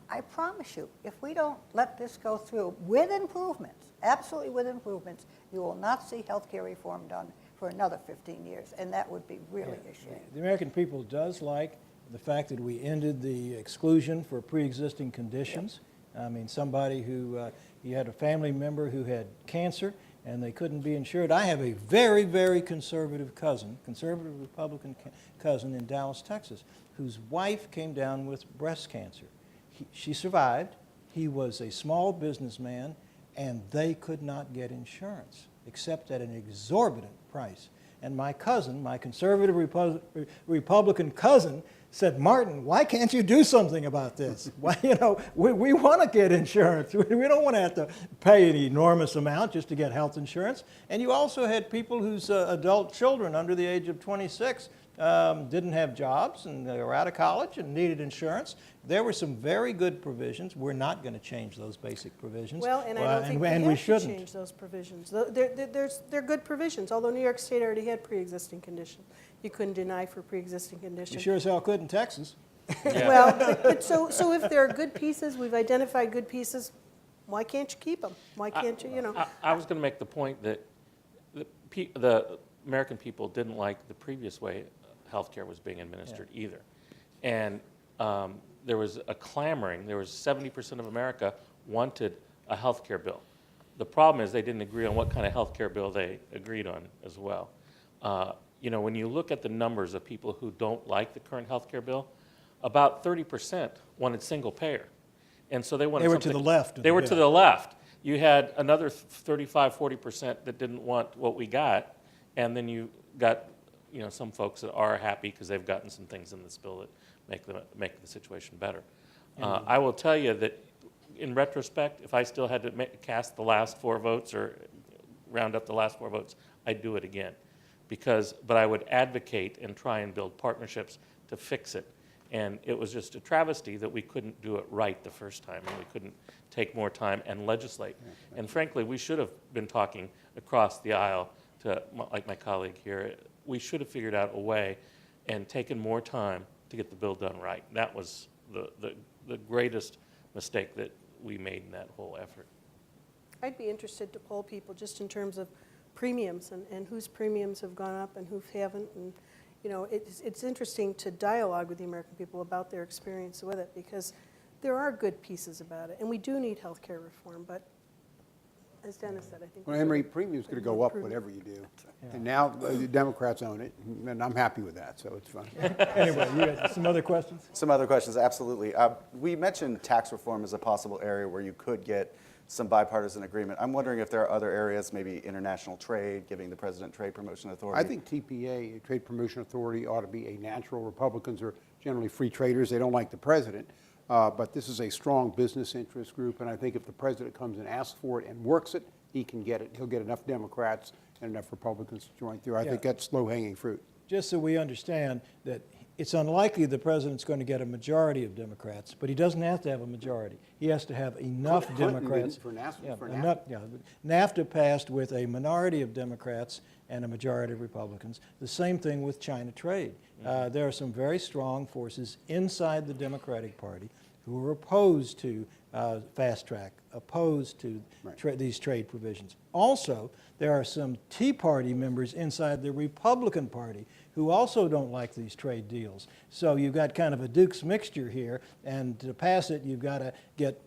I promise you, if we don't let this go through with improvements, absolutely with improvements, you will not see health care reform done for another 15 years, and that would be really a shame. The American people does like the fact that we ended the exclusion for pre-existing conditions. I mean, somebody who, you had a family member who had cancer and they couldn't be insured. I have a very, very conservative cousin, conservative Republican cousin in Dallas, Texas, whose wife came down with breast cancer. She survived. He was a small businessman, and they could not get insurance except at an exorbitant price. And my cousin, my conservative Republican cousin, said, Martin, why can't you do something about this? Why, you know, we want to get insurance. We don't want to have to pay an enormous amount just to get health insurance. And you also had people whose adult children under the age of 26 didn't have jobs and they were out of college and needed insurance. There were some very good provisions. We're not going to change those basic provisions. Well, and I don't think we have to change those provisions. They're good provisions, although New York State already had pre-existing conditions. You couldn't deny for pre-existing conditions. You sure as hell could in Texas. Yeah. Well, but so if there are good pieces, we've identified good pieces, why can't you keep them? Why can't you, you know? I was going to make the point that the American people didn't like the previous way healthcare was being administered either. And there was a clamoring. There was 70% of America wanted a healthcare bill. The problem is they didn't agree on what kind of healthcare bill they agreed on as well. You know, when you look at the numbers of people who don't like the current healthcare bill, about 30% wanted single payer. And so they wanted They were to the left. They were to the left. You had another 35, 40% that didn't want what we got, and then you got, you know, some folks that are happy because they've gotten some things in this bill that make the situation better. I will tell you that in retrospect, if I still had to cast the last 4 votes or round up the last 4 votes, I'd do it again. But I would advocate and try and build partnerships to fix it. And it was just a travesty that we couldn't do it right the first time, and we couldn't take more time and legislate. And frankly, we should have been talking across the aisle to, like my colleague here, we should have figured out a way and taken more time to get the bill done right. That was the greatest mistake that we made in that whole effort. I'd be interested to poll people just in terms of premiums and whose premiums have gone up and who haven't. And, you know, it's interesting to dialogue with the American people about their experience with it, because there are good pieces about it. And we do need health care reform, but as Dennis said, I think... Well, Emery, premium's going to go up whatever you do. And now the Democrats own it, and I'm happy with that, so it's fun. Anyway, you got some other questions? Some other questions, absolutely. We mentioned tax reform as a possible area where you could get some bipartisan agreement. I'm wondering if there are other areas, maybe international trade, giving the president trade promotion authority. I think TPA, Trade Promotion Authority, ought to be a natural. Republicans are generally free traders. They don't like the president. But this is a strong business interest group, and I think if the president comes and asks for it and works it, he can get it. He'll get enough Democrats and enough Republicans to join through. I think that's low-hanging fruit. Just so we understand that it's unlikely the president's going to get a majority of Democrats, but he doesn't have to have a majority. He has to have enough Democrats. For NAFTA. Enough, NAFTA passed with a minority of Democrats and a majority of Republicans. The same thing with China trade. There are some very strong forces inside the Democratic Party who are opposed to fast track, opposed to these trade provisions. Also, there are some Tea Party members inside the Republican Party who also don't like these trade deals. So you've got kind of a Duke's mixture here, and to pass it, you've got to get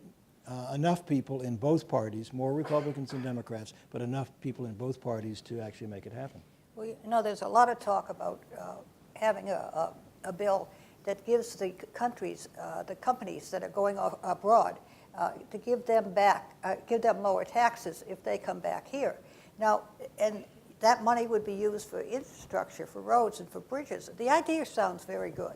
enough people in both parties, more Republicans and Democrats, but enough people in both parties to actually make it happen. Well, you know, there's a lot of talk about having a bill that gives the countries, the companies that are going abroad, to give them lower taxes if they come back here. Now, and that money would be used for infrastructure, for roads and for bridges. The idea sounds very good.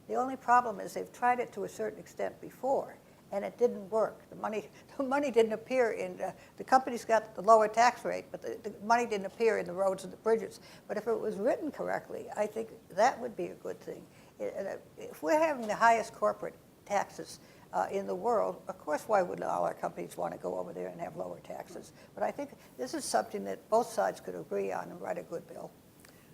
The only problem is they've tried it to a certain extent before, and it didn't work. The money didn't appear in, the companies got the lower tax rate, but the money didn't appear in the roads and the bridges. But if it was written correctly, I think that would be a good thing. If we're having the highest corporate taxes in the world, of course, why would all our companies want to go over there and have lower taxes? But I think this is something that both sides could agree on and write a good bill.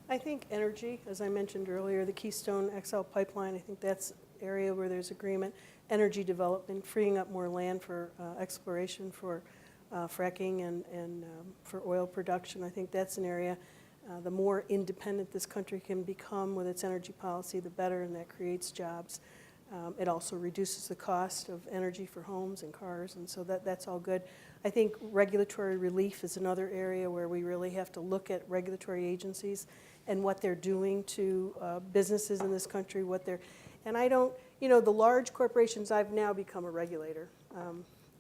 I think energy, as I mentioned earlier, the Keystone XL pipeline, I think that's an area where there's agreement. Energy development, freeing up more land for exploration, for fracking and for oil production. I think that's an area, the more independent this country can become with its energy policy, the better, and that creates jobs. It also reduces the cost of energy for homes and cars, and so that's all good. I think regulatory relief is another area where we really have to look at regulatory agencies and what they're doing to businesses in this country, and I don't, the large corporations, I've now become a regulator.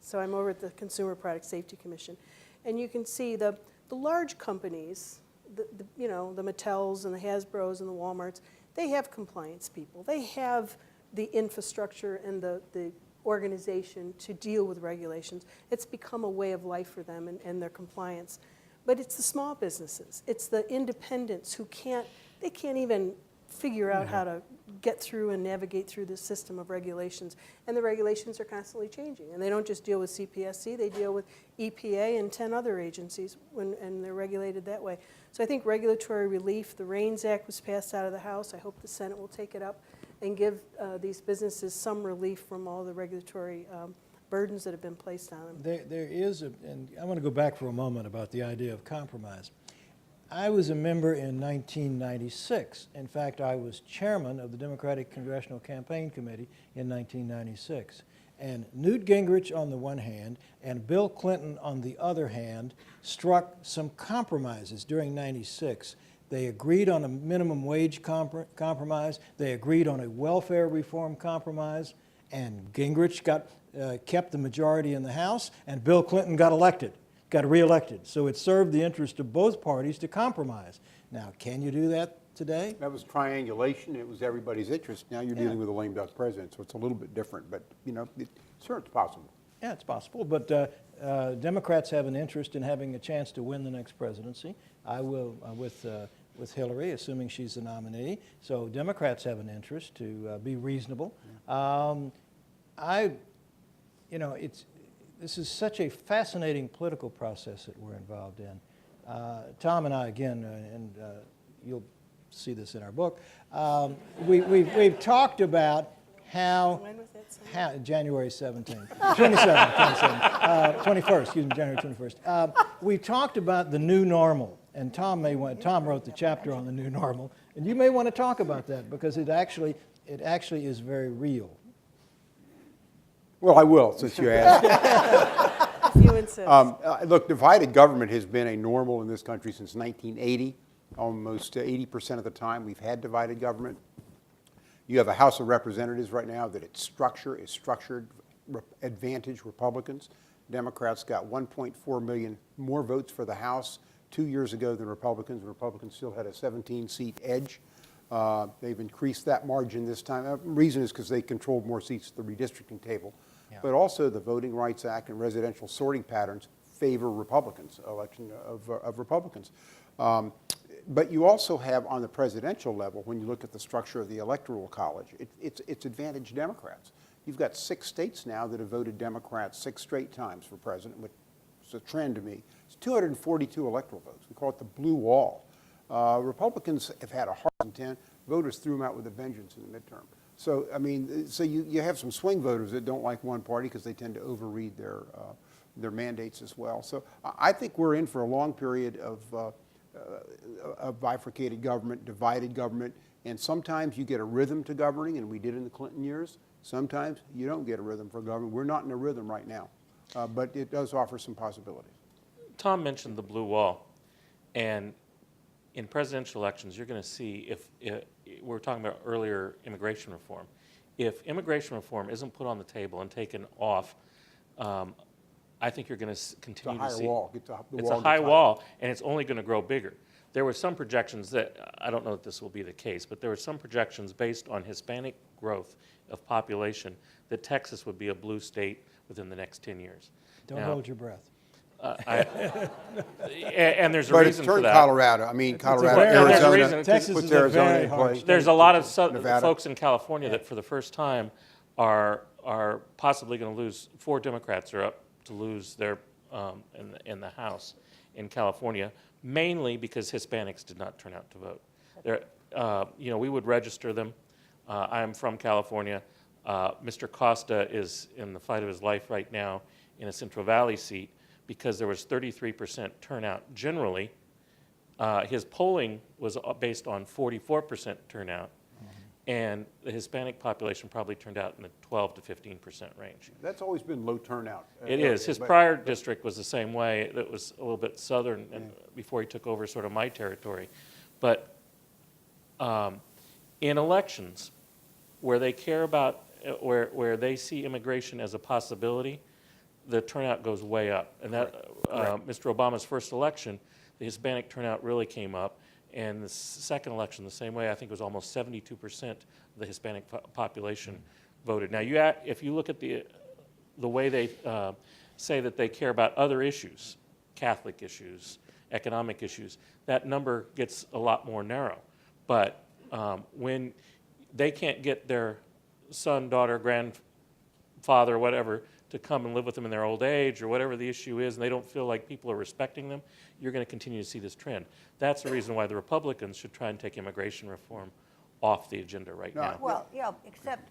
So I'm over at the Consumer Product Safety Commission. And you can see the large companies, the Mattels and the Hasbros and the Walmarts, they have compliance people. They have the infrastructure and the organization to deal with regulations. It's become a way of life for them and their compliance. But it's the small businesses. It's the independents who can't even figure out how to get through and navigate through this system of regulations. And the regulations are constantly changing. And they don't just deal with CPSC, they deal with EPA and 10 other agencies, and they're regulated that way. So I think regulatory relief, the REINS Act was passed out of the House. I hope the Senate will take it up and give these businesses some relief from all the regulatory burdens that have been placed on them. There is, and I want to go back for a moment about the idea of compromise. I was a member in 1996. In fact, I was chairman of the Democratic Congressional Campaign Committee in 1996. And Newt Gingrich on the one hand and Bill Clinton on the other hand struck some compromises during '96. They agreed on a minimum wage compromise. They agreed on a welfare reform compromise. And Gingrich kept the majority in the House, and Bill Clinton got reelected. So it served the interest of both parties to compromise. Now, can you do that today? That was triangulation. It was everybody's interest. Now you're dealing with a lame duck president, so it's a little bit different. But, sure, it's possible. Yeah, it's possible. But Democrats have an interest in having a chance to win the next presidency. I will, with Hillary, assuming she's the nominee. So Democrats have an interest to be reasonable. This is such a fascinating political process that we're involved in. Tom and I, again, and you'll see this in our book, we've talked about how, January 17th, 21st, excuse me, January 21st. We talked about the new normal, and Tom wrote the chapter on the new normal, and you may want to talk about that because it actually is very real. Well, I will, since you asked. If you insist. Look, divided government has been a normal in this country since 1980. Almost 80% of the time we've had divided government. You have a House of Representatives right now that its structure is structured advantage Republicans. Democrats got 1.4 million more votes for the House 2 years ago than Republicans. Republicans still had a 17-seat edge. They've increased that margin this time. The reason is because they controlled more seats at the redistricting table. Yeah. But also the Voting Rights Act and residential sorting patterns favor Republicans, election of Republicans. But you also have on the presidential level, when you look at the structure of the Electoral College, it's advantaged Democrats. You've got 6 states now that have voted Democrats 6 straight times for president, which is a trend to me. It's 242 electoral votes. We call it the blue wall. Republicans have had a hard intent. Voters threw them out with a vengeance in the midterm. So, you have some swing voters that don't like one party because they tend to overread their mandates as well. So I think we're in for a long period of bifurcated government, divided government, and sometimes you get a rhythm to governing, and we did in the Clinton years. Sometimes you don't get a rhythm for government. We're not in a rhythm right now, but it does offer some possibilities. Tom mentioned the blue wall, and in presidential elections, you're going to see if we were talking about earlier immigration reform. If immigration reform isn't put on the table and taken off, I think you're going to continue to see. It's a higher wall. It's a high wall, and it's only going to grow bigger. there were some projections that, I don't know if this will be the case, but there were some projections based on Hispanic growth of population that Texas would be a blue state within the next 10 years. Don't Now, hold your breath. and there's a But it's reason for turned that. Colorado, I mean, Colorado, very- there's a Arizona, reason, 'cause Texas puts is a Arizona very in hard place. state. There's a lot of Nevada. folks in California that for the first time are possibly going to lose, 4 Democrats are up to lose their, in the House in California, mainly because Hispanics did not turn out to vote. You know, we would register them. I'm from California. Mr. Costa is in the fight of his life right now in a Central Valley seat because there was 33% turnout generally. His polling was based on 44% turnout, and the Hispanic population probably turned out in the 12 to 15% range. That's always been low turnout. It is. His but- prior district was the same way. It was a little bit southern and before he took over sort of my territory. But in elections where they care about, where they see immigration as a possibility, the turnout goes way up. And that, Mr. Obama's first election, the Hispanic turnout really came up. And the second election, the same way, I think it was almost 72% of the Hispanic population voted. Now, if you look at the way they say that they care about other issues, Catholic issues, economic issues, that number gets a lot more narrow. But when they can't get their son, daughter, grandfather, whatever, to come and live with them in their old age or whatever the issue is, and they don't feel like people are respecting them, you're going to continue to see this trend. That's the reason why the Republicans should try and take immigration reform off the agenda right now. Well, yeah, except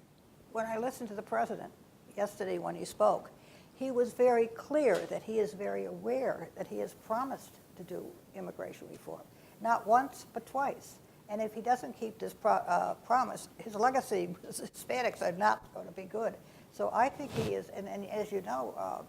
when I listened to the president yesterday when he spoke, he was very clear that he is very aware that he has promised to do immigration reform. Not once, but twice. And if he doesn't keep this promise, his legacy with Hispanics are not going to be good. So I think he is, and as you know,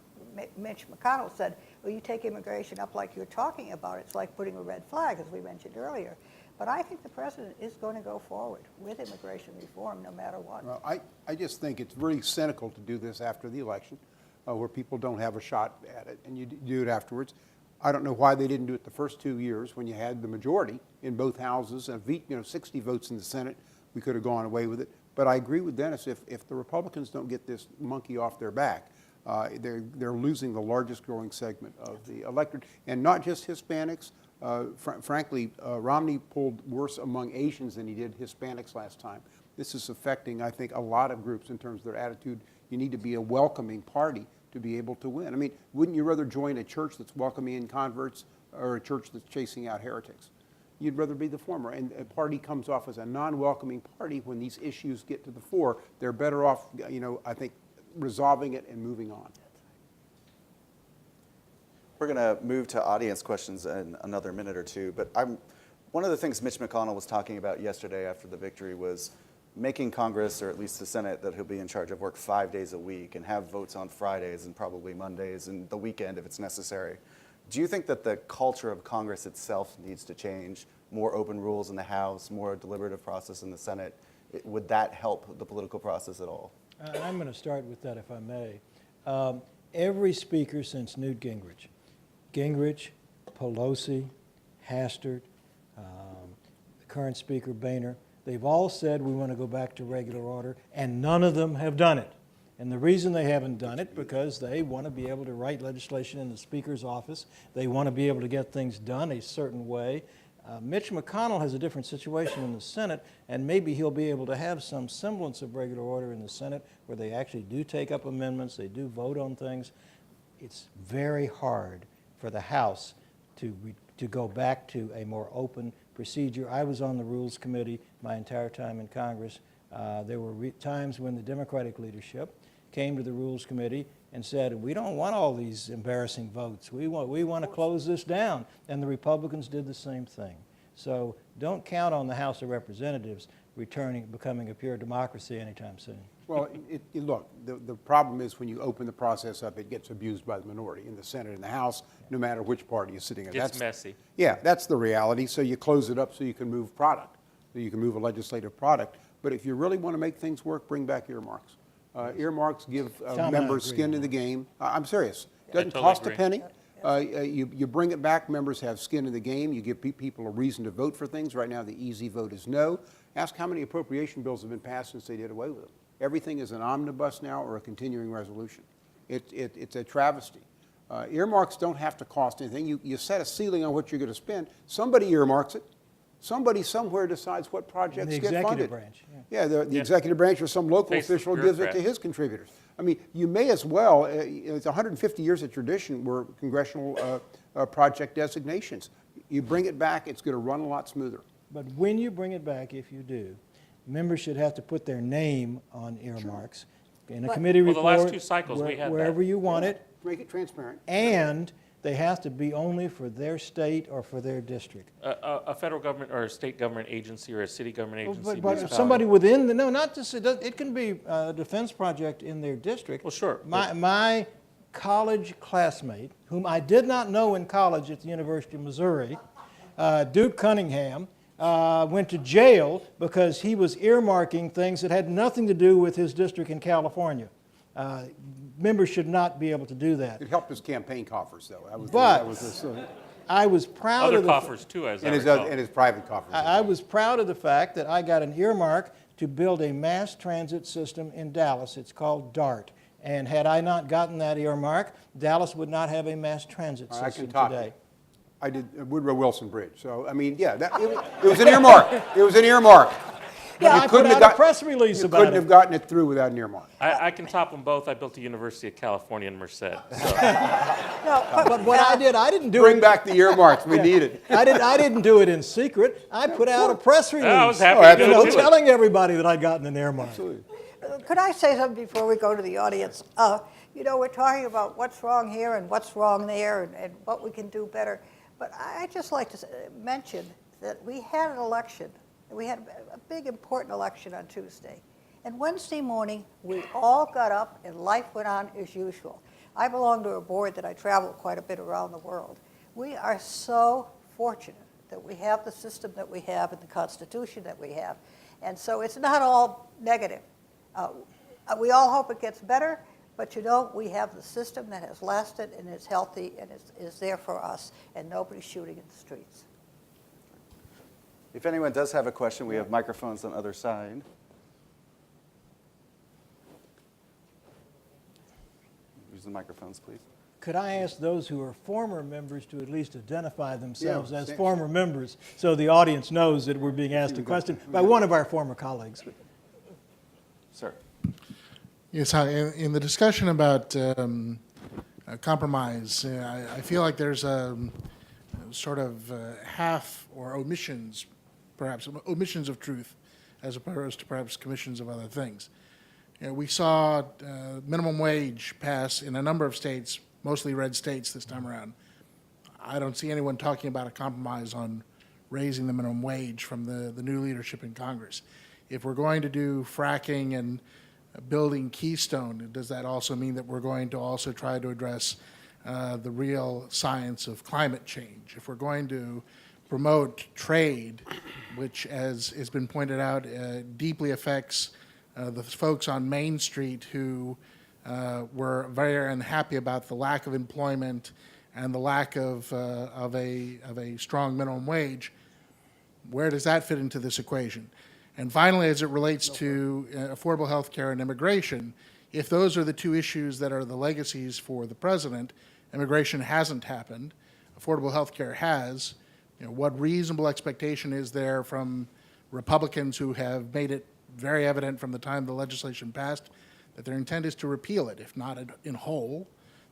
Mitch McConnell said, well, you take immigration up like you're talking about, it's like putting a red flag, as we mentioned earlier. But I think the president is going to go forward with immigration reform no matter what. Well, I just think it's really cynical to do this after the election, where people don't have a shot at it, and you do it afterwards. I don't know why they didn't do it the first 2 years when you had the majority in both houses, and 60 votes in the Senate, we could have gone away with it. But I agree with Dennis, if the Republicans don't get this monkey off their back, they're losing the largest growing segment of the electorate, and not just Hispanics. Frankly, Romney pulled worse among Asians than he did Hispanics last time. This is affecting, I think, a lot of groups in terms of their attitude. You need to be a welcoming party to be able to win. I mean, wouldn't you rather join a church that's welcoming in converts or a church that's chasing out heretics? You'd rather be the former. And a party comes off as a non-welcoming party when these issues get to the fore. They're better off, I think, resolving it and moving on. We're going to move to audience questions in another minute or two, but one of the things Mitch McConnell was talking about yesterday after the victory was making Congress, or at least the Senate that he'll be in charge of, work 5 days a week and have votes on Fridays and probably Mondays and the weekend if it's necessary. Do you think that the culture of Congress itself needs to change? More open rules in the House, more deliberative process in the Senate? Would that help the political process at all? I'm going to start with that, if I may. Every speaker since Newt Gingrich, Pelosi, Hastert, the current Speaker Boehner, they've all said we want to go back to regular order, and none of them have done it. And the reason they haven't done it, because they want to be able to write legislation in the Speaker's office. They want to be able to get things done a certain way. Mitch McConnell has a different situation in the Senate, and maybe he'll be able to have some semblance of regular order in the Senate where they actually do take up amendments, they do vote on things. It's very hard for the House to go back to a more open procedure. I was on the Rules Committee my entire time in Congress. There were times when the Democratic leadership came to the Rules Committee and said, we don't want all these embarrassing votes. We want to close this down. And the Republicans did the same thing. So don't count on the House of Representatives becoming a pure democracy anytime soon. Well, look, the problem is when you open the process up, it gets abused by the minority in the Senate and the House, no matter which party is sitting there. It's messy. Yeah, that's the reality. So you close it up so you can move product, so you can move a legislative product. But if you really want to make things work, bring back earmarks. Earmarks give Tom and I members agree skin on in the that. game. I'm serious. Doesn't totally cost agree. a penny. You bring it back, members have skin in the game, you give people a reason to vote for things. Right now, the easy vote is no. Ask how many appropriation bills have been passed since they did away with them. Everything is an omnibus now or a continuing resolution. It's a travesty. Earmarks don't have to cost anything. You set a ceiling on what you're going to spend. Somebody earmarks it. Somebody somewhere decides what projects get funded. The executive branch. Yeah, the executive branch or some local Face the official gives it to bureaucrat. his contributors. I mean, you may as well, it's 150 years of tradition where congressional project designations. You bring it back, it's going to run a lot smoother. But when you bring it back, if you do, members should have to put their name on earmarks in a committee Well, report. the last two cycles we had that. Wherever you want it, Make it transparent. and they have to be only for their state or for their district. A federal government or a state government agency or a city government agency. But if municipality. somebody within the, no, not just, it can be a defense project in their district. Well, sure, My college classmate, whom I did not know in college at the University of Missouri, Duke Cunningham, went to jail because he was earmarking things that had nothing to do with his district in California. Members should not be able to do that. It helped his campaign coffers, though. But- that was I was proud Other of the coffers too, as I and recall. his private coffers. I was proud of the fact that I got an earmark to build a mass transit system in Dallas. It's called DART. And had I not gotten that earmark, Dallas would not have a mass transit I system can top today. it. I did Woodrow Wilson Bridge. So, I mean, yeah, it was an earmark. It was an earmark. Yeah, You I couldn't put have out a got- press release You about couldn't it. have gotten it through without an earmark. I can top them both. I built the University of California in Merced. So. No, But what I did, I didn't do Bring it. back the earmarks. We need it. I didn't do it in secret. I put out a press release. I was happy to do it too. telling everybody that I'd gotten an earmark. Could I say something before we go to the audience? You know, we're talking about what's wrong here and what's wrong there and what we can do better. But I'd just like to mention that we had an election. We had a big, important election on Tuesday. And Wednesday morning, we all got up and life went on as usual. I belong to a board that I travel quite a bit around the world. We are so fortunate that we have the system that we have and the Constitution that we have. And so it's not all negative. We all hope it gets better, but you know, we have the system that has lasted and is healthy and is there for us, and nobody's shooting in the streets. If anyone does have a question, we have microphones on the other side. Use the microphones, please. Could I ask those who are former members to at least identify themselves Yeah, as thanks. former members so the audience knows that we're being asked a question by one of our former colleagues? Sir. Yes, hi. In the discussion about compromise, I feel like there's a sort of half or omissions, perhaps omissions of truth, as opposed to perhaps commissions of other things. You know, we saw minimum wage pass in a number of states, mostly red states this time around. I don't see anyone talking about a compromise on raising the minimum wage from the new leadership in Congress. If we're going to do fracking and building Keystone, does that also mean that we're going to also try to address the real science of climate change? If we're going to promote trade, which, as has been pointed out, deeply affects the folks on Main Street who were very unhappy about the lack of employment and the lack of a strong minimum wage, where does that fit into this equation? And finally, as it relates to affordable health care and immigration, if those are the two issues that are the legacies for the president, immigration hasn't happened, affordable health care has. You know, what reasonable expectation is there from Republicans who have made it very evident from the time the legislation passed that their intent is to repeal it, if not in whole,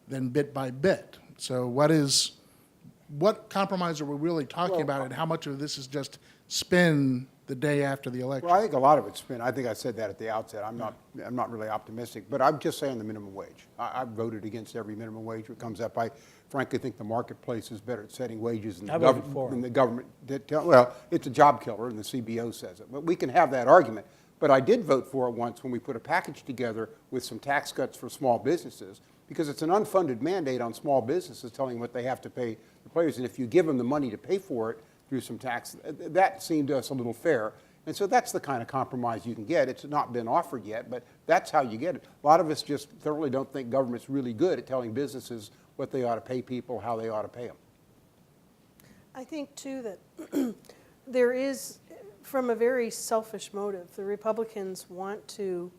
then bit by bit? So what compromise are we really talking about, and how much of this is just spin the day after the election? Well, I think a lot of it's been, I think I said that at the outset. I'm not really optimistic, but I'm just saying the minimum wage. I've voted against every minimum wage that comes up. I frankly think the marketplace is better at setting wages than I voted for than it. the government. Well, it's a job killer, and the CBO says it. But we can have that argument. But I did vote for it once when we put a package together with some tax cuts for small businesses, because it's an unfunded mandate on small businesses telling them what they have to pay the players. And if you give them the money to pay for it through some tax, that seemed to us a little fair. And so that's the kind of compromise you can get. It's not been offered yet, but that's how you get it. A lot of us just thoroughly don't think government's really good at telling businesses what they ought to pay people, how they ought to pay them. I think, too, that there is, from a very selfish motive, the Republicans want to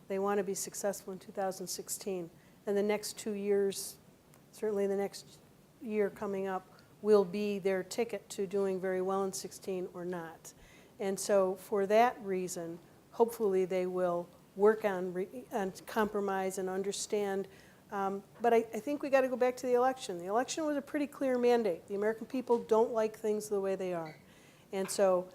be successful in 2016. And the next 2 years, certainly the next year coming up, will be their ticket to doing very well in 16 or not. And so for that reason, hopefully they will work on compromise and understand. But I think we got to go back to the election. The election was a pretty clear mandate. The American people don't like things the way they are. And so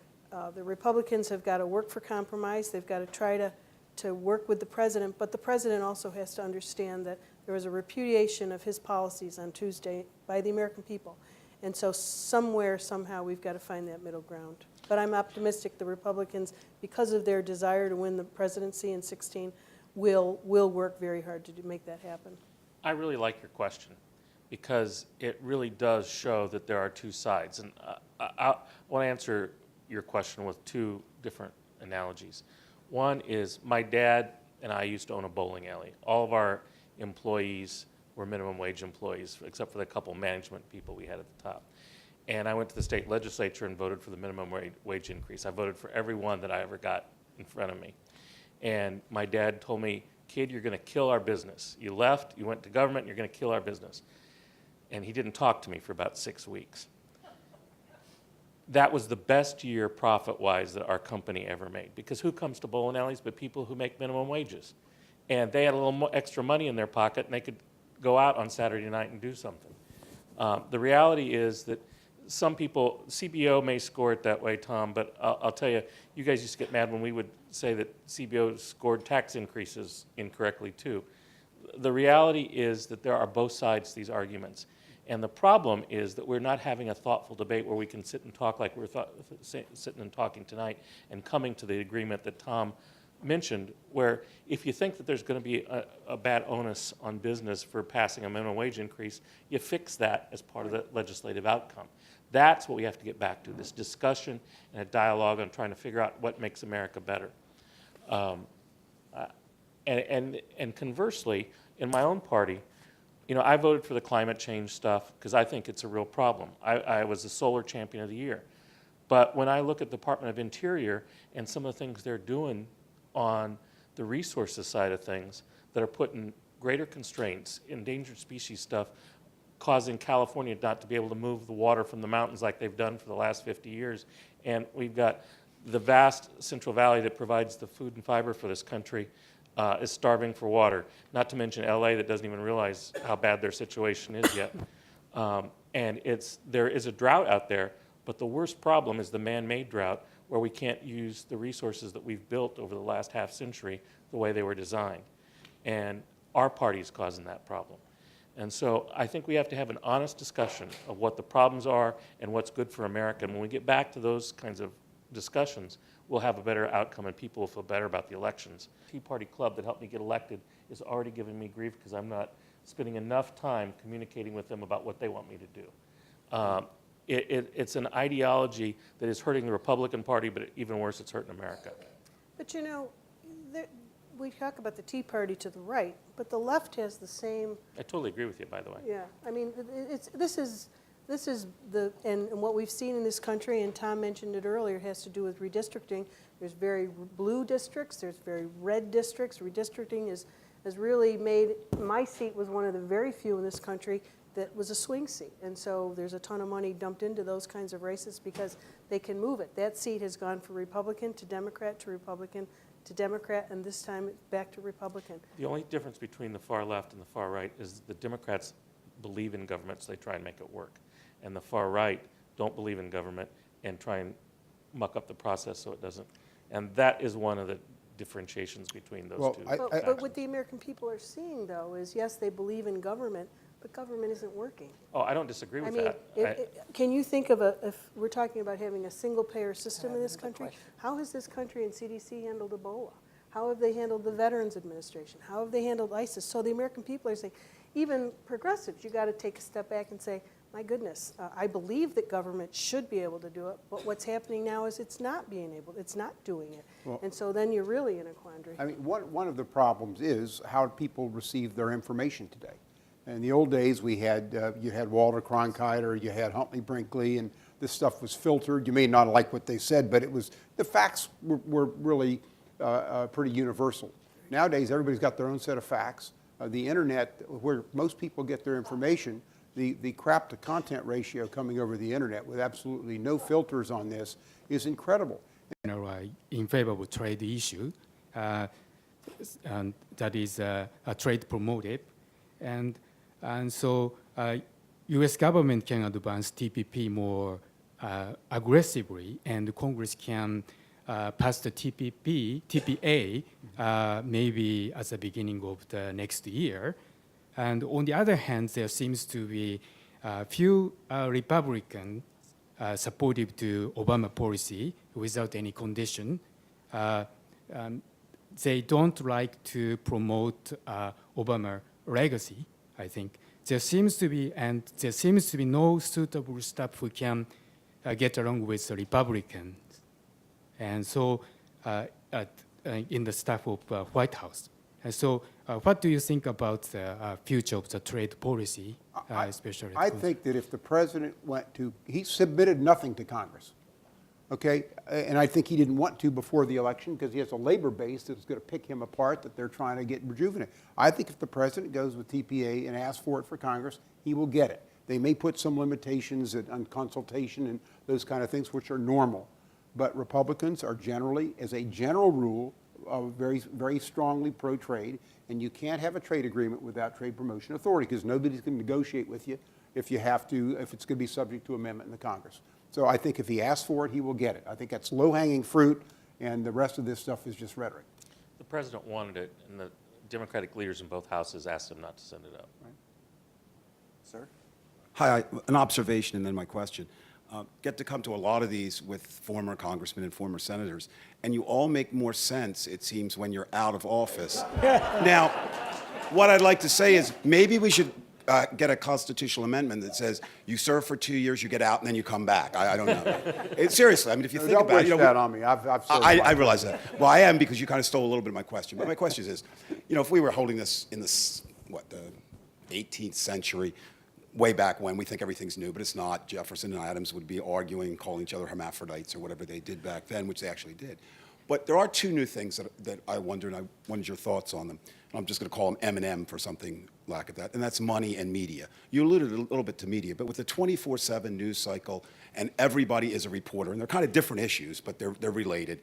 the Republicans have got to work for compromise. They've got to try to work with the president. But the president also has to understand that there was a repudiation of his policies on Tuesday by the American people. And so somewhere, somehow, we've got to find that middle ground. But I'm optimistic the Republicans, because of their desire to win the presidency in 16, will work very hard to make that happen. I really like your question because it really does show that there are two sides. And I want to answer your question with two different analogies. One is my dad and I used to own a bowling alley. All of our employees were minimum wage employees, except for the couple management people we had at the top. And I went to the state legislature and voted for the minimum wage increase. I voted for every one that I ever got in front of me. And my dad told me, kid, you're going to kill our business. You left, you went to government, you're going to kill our business. And he didn't talk to me for about 6 weeks. That was the best year profit-wise that our company ever made. Because who comes to bowling alleys but people who make minimum wages? And they had a little extra money in their pocket and they could go out on Saturday night and do something. The reality is that some people, CBO may score it that way, Tom, but I'll tell you, you guys used to get mad when we would say that CBO scored tax increases incorrectly too. The reality is that there are both sides to these arguments. And the problem is that we're not having a thoughtful debate where we can sit and talk like we're sitting and talking tonight and coming to the agreement that Tom mentioned, where if you think that there's going to be a bad onus on business for passing a minimum wage increase, you fix that as part of the legislative outcome. That's what we have to get back to, this discussion and a dialogue on trying to figure out what makes America better. And conversely, in my own party, you know, I voted for the climate change stuff because I think it's a real problem. I was the solar champion of the year. But when I look at the Department of Interior and some of the things they're doing on the resources side of things that are putting greater constraints, endangered species stuff, causing California not to be able to move the water from the mountains like they've done for the last 50 years. And we've got the vast Central Valley that provides the food and fiber for this country is starving for water, not to mention LA that doesn't even realize how bad their situation is yet. And there is a drought out there, but the worst problem is the man-made drought where we can't use the resources that we've built over the last half century the way they were designed. And our party is causing that problem. And so I think we have to have an honest discussion of what the problems are and what's good for America. And when we get back to those kinds of discussions, we'll have a better outcome and people will feel better about the elections. The Tea Party Club that helped me get elected is already giving me grief because I'm not spending enough time communicating with them about what they want me to do. It's an ideology that is hurting the Republican Party, but even worse, it's hurting America. But you know, we talk about the Tea Party to the right, but the left has the same. I totally agree with you, by the way. Yeah, I mean, this is and what we've seen in this country, and Tom mentioned it earlier, has to do with redistricting. There's very blue districts, there's very red districts. Redistricting has really made, my seat was one of the very few in this country that was a swing seat. And so there's a ton of money dumped into those kinds of races because they can move it. That seat has gone from Republican to Democrat to Republican to Democrat, and this time it's back to Republican. The only difference between the far left and the far right is the Democrats believe in government, so they try and make it work. And the far right don't believe in government and try and muck up the process so it doesn't. And that is one of the differentiations between those two. But what the American people are seeing, though, is yes, they believe in government, but government isn't working. Oh, I don't disagree with that. Can you think of if we're talking about having a single-payer system in this country, how has this country and CDC handled Ebola? How have they handled the Veterans Administration? How have they handled ISIS? So the American people are saying, even progressives, you got to take a step back and say, my goodness, I believe that government should be able to do it, but what's happening now is it's not doing it. Well, and so then you're really in a quandary. I mean, one of the problems is how people receive their information today. In the old days, we had, you had Walter Cronkite or you had Huntley Brinkley, and this stuff was filtered. You may not like what they said, but it was, the facts were really pretty universal. Nowadays, everybody's got their own set of facts. The internet, where most people get their information, the crap to content ratio coming over the internet with absolutely no filters on this is incredible. In favor of a trade issue, and that is a trade promotive, and so U.S. government can advance TPP more aggressively, and Congress can pass the TPA maybe at the beginning of the next year. And on the other hand, there seems to be a few Republicans supportive to Obama policy without any condition. They don't like to promote Obama legacy, I think. There seems to be no suitable staff who can get along with the Republicans. And so in the staff of White House. And so what do you think about the future of the trade policy, especially? I think that if the president he submitted nothing to Congress, okay? And I think he didn't want to before the election because he has a labor base that's going to pick him apart that they're trying to get rejuvenated. I think if the president goes with TPA and asks for it for Congress, he will get it. They may put some limitations on consultation and those kind of things, which are normal. But Republicans are generally, as a general rule, very, very strongly pro-trade, and you can't have a trade agreement without trade promotion authority because nobody's going to negotiate with you if it's going to be subject to amendment in the Congress. So I think if he asks for it, he will get it. I think that's low-hanging fruit, and the rest of this stuff is just rhetoric. The president wanted it, and the Democratic leaders in both houses asked him not to send it up. Right. Sir? Hi, an observation and then my question. Get to come to a lot of these with former congressmen and former senators, and you all make more sense, it seems, when you're out of office. Now, what I'd like to say is maybe we should get a constitutional amendment that says you serve for 2 years, you get out, and then you come back. I don't know. Seriously, I mean, if you think Don't about it. wish that on me. I've served I realize that. Well, I am, because you kind of stole a little bit of my question. But my question is, if we were holding this in the 18th century, way back when, we think everything's new, but it's not. Jefferson and Adams would be arguing, calling each other hermaphrodites or whatever they did back then, which they actually did. But there are two new things that I wonder, and I wanted your thoughts on them. And I'm just going to call them M&M for something lack of that, and that's money and media. You alluded a little bit to media, but with the 24/7 news cycle, and everybody is a reporter, and they're kind of different issues, but they're related.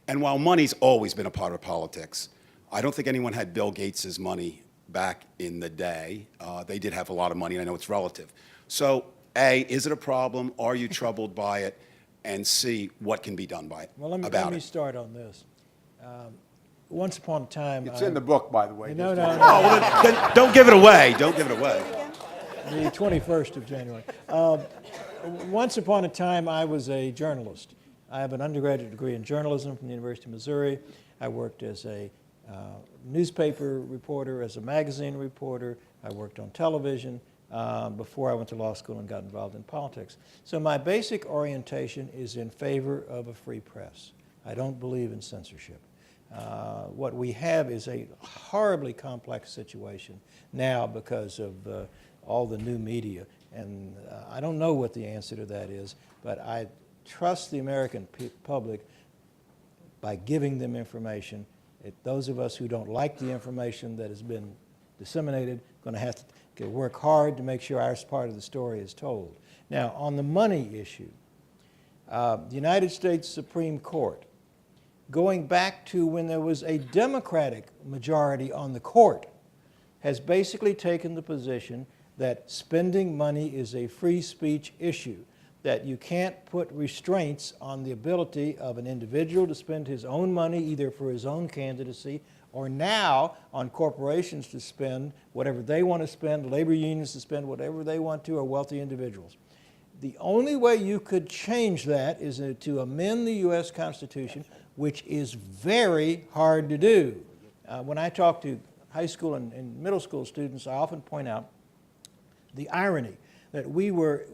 And while money's always been a part of politics, I don't think anyone had Bill Gates's money back in the day. They did have a lot of money, and I know it's relative. So, A, is it a problem? Are you troubled by it? And C, what can be done by it? Well, let me start on this. Once upon a time, It's in the book, by the way. No. Oh, well, then don't give it away. Don't give it away. The 21st of January. Once upon a time, I was a journalist. I have an undergraduate degree in journalism from the University of Missouri. I worked as a newspaper reporter, as a magazine reporter. I worked on television before I went to law school and got involved in politics. So my basic orientation is in favor of a free press. I don't believe in censorship. What we have is a horribly complex situation now because of all the new media. And I don't know what the answer to that is, but I trust the American public by giving them information. Those of us who don't like the information that has been disseminated are going to have to work hard to make sure our part of the story is told. Now, on the money issue, the United States Supreme Court, going back to when there was a Democratic majority on the court, has basically taken the position that spending money is a free speech issue, that you can't put restraints on the ability of an individual to spend his own money either for his own candidacy or now on corporations to spend whatever they want to spend, labor unions to spend whatever they want to, or wealthy individuals. The only way you could change that is to amend the U.S. Constitution, which is very hard to do. When I talk to high school and middle school students, I often point out the irony that we were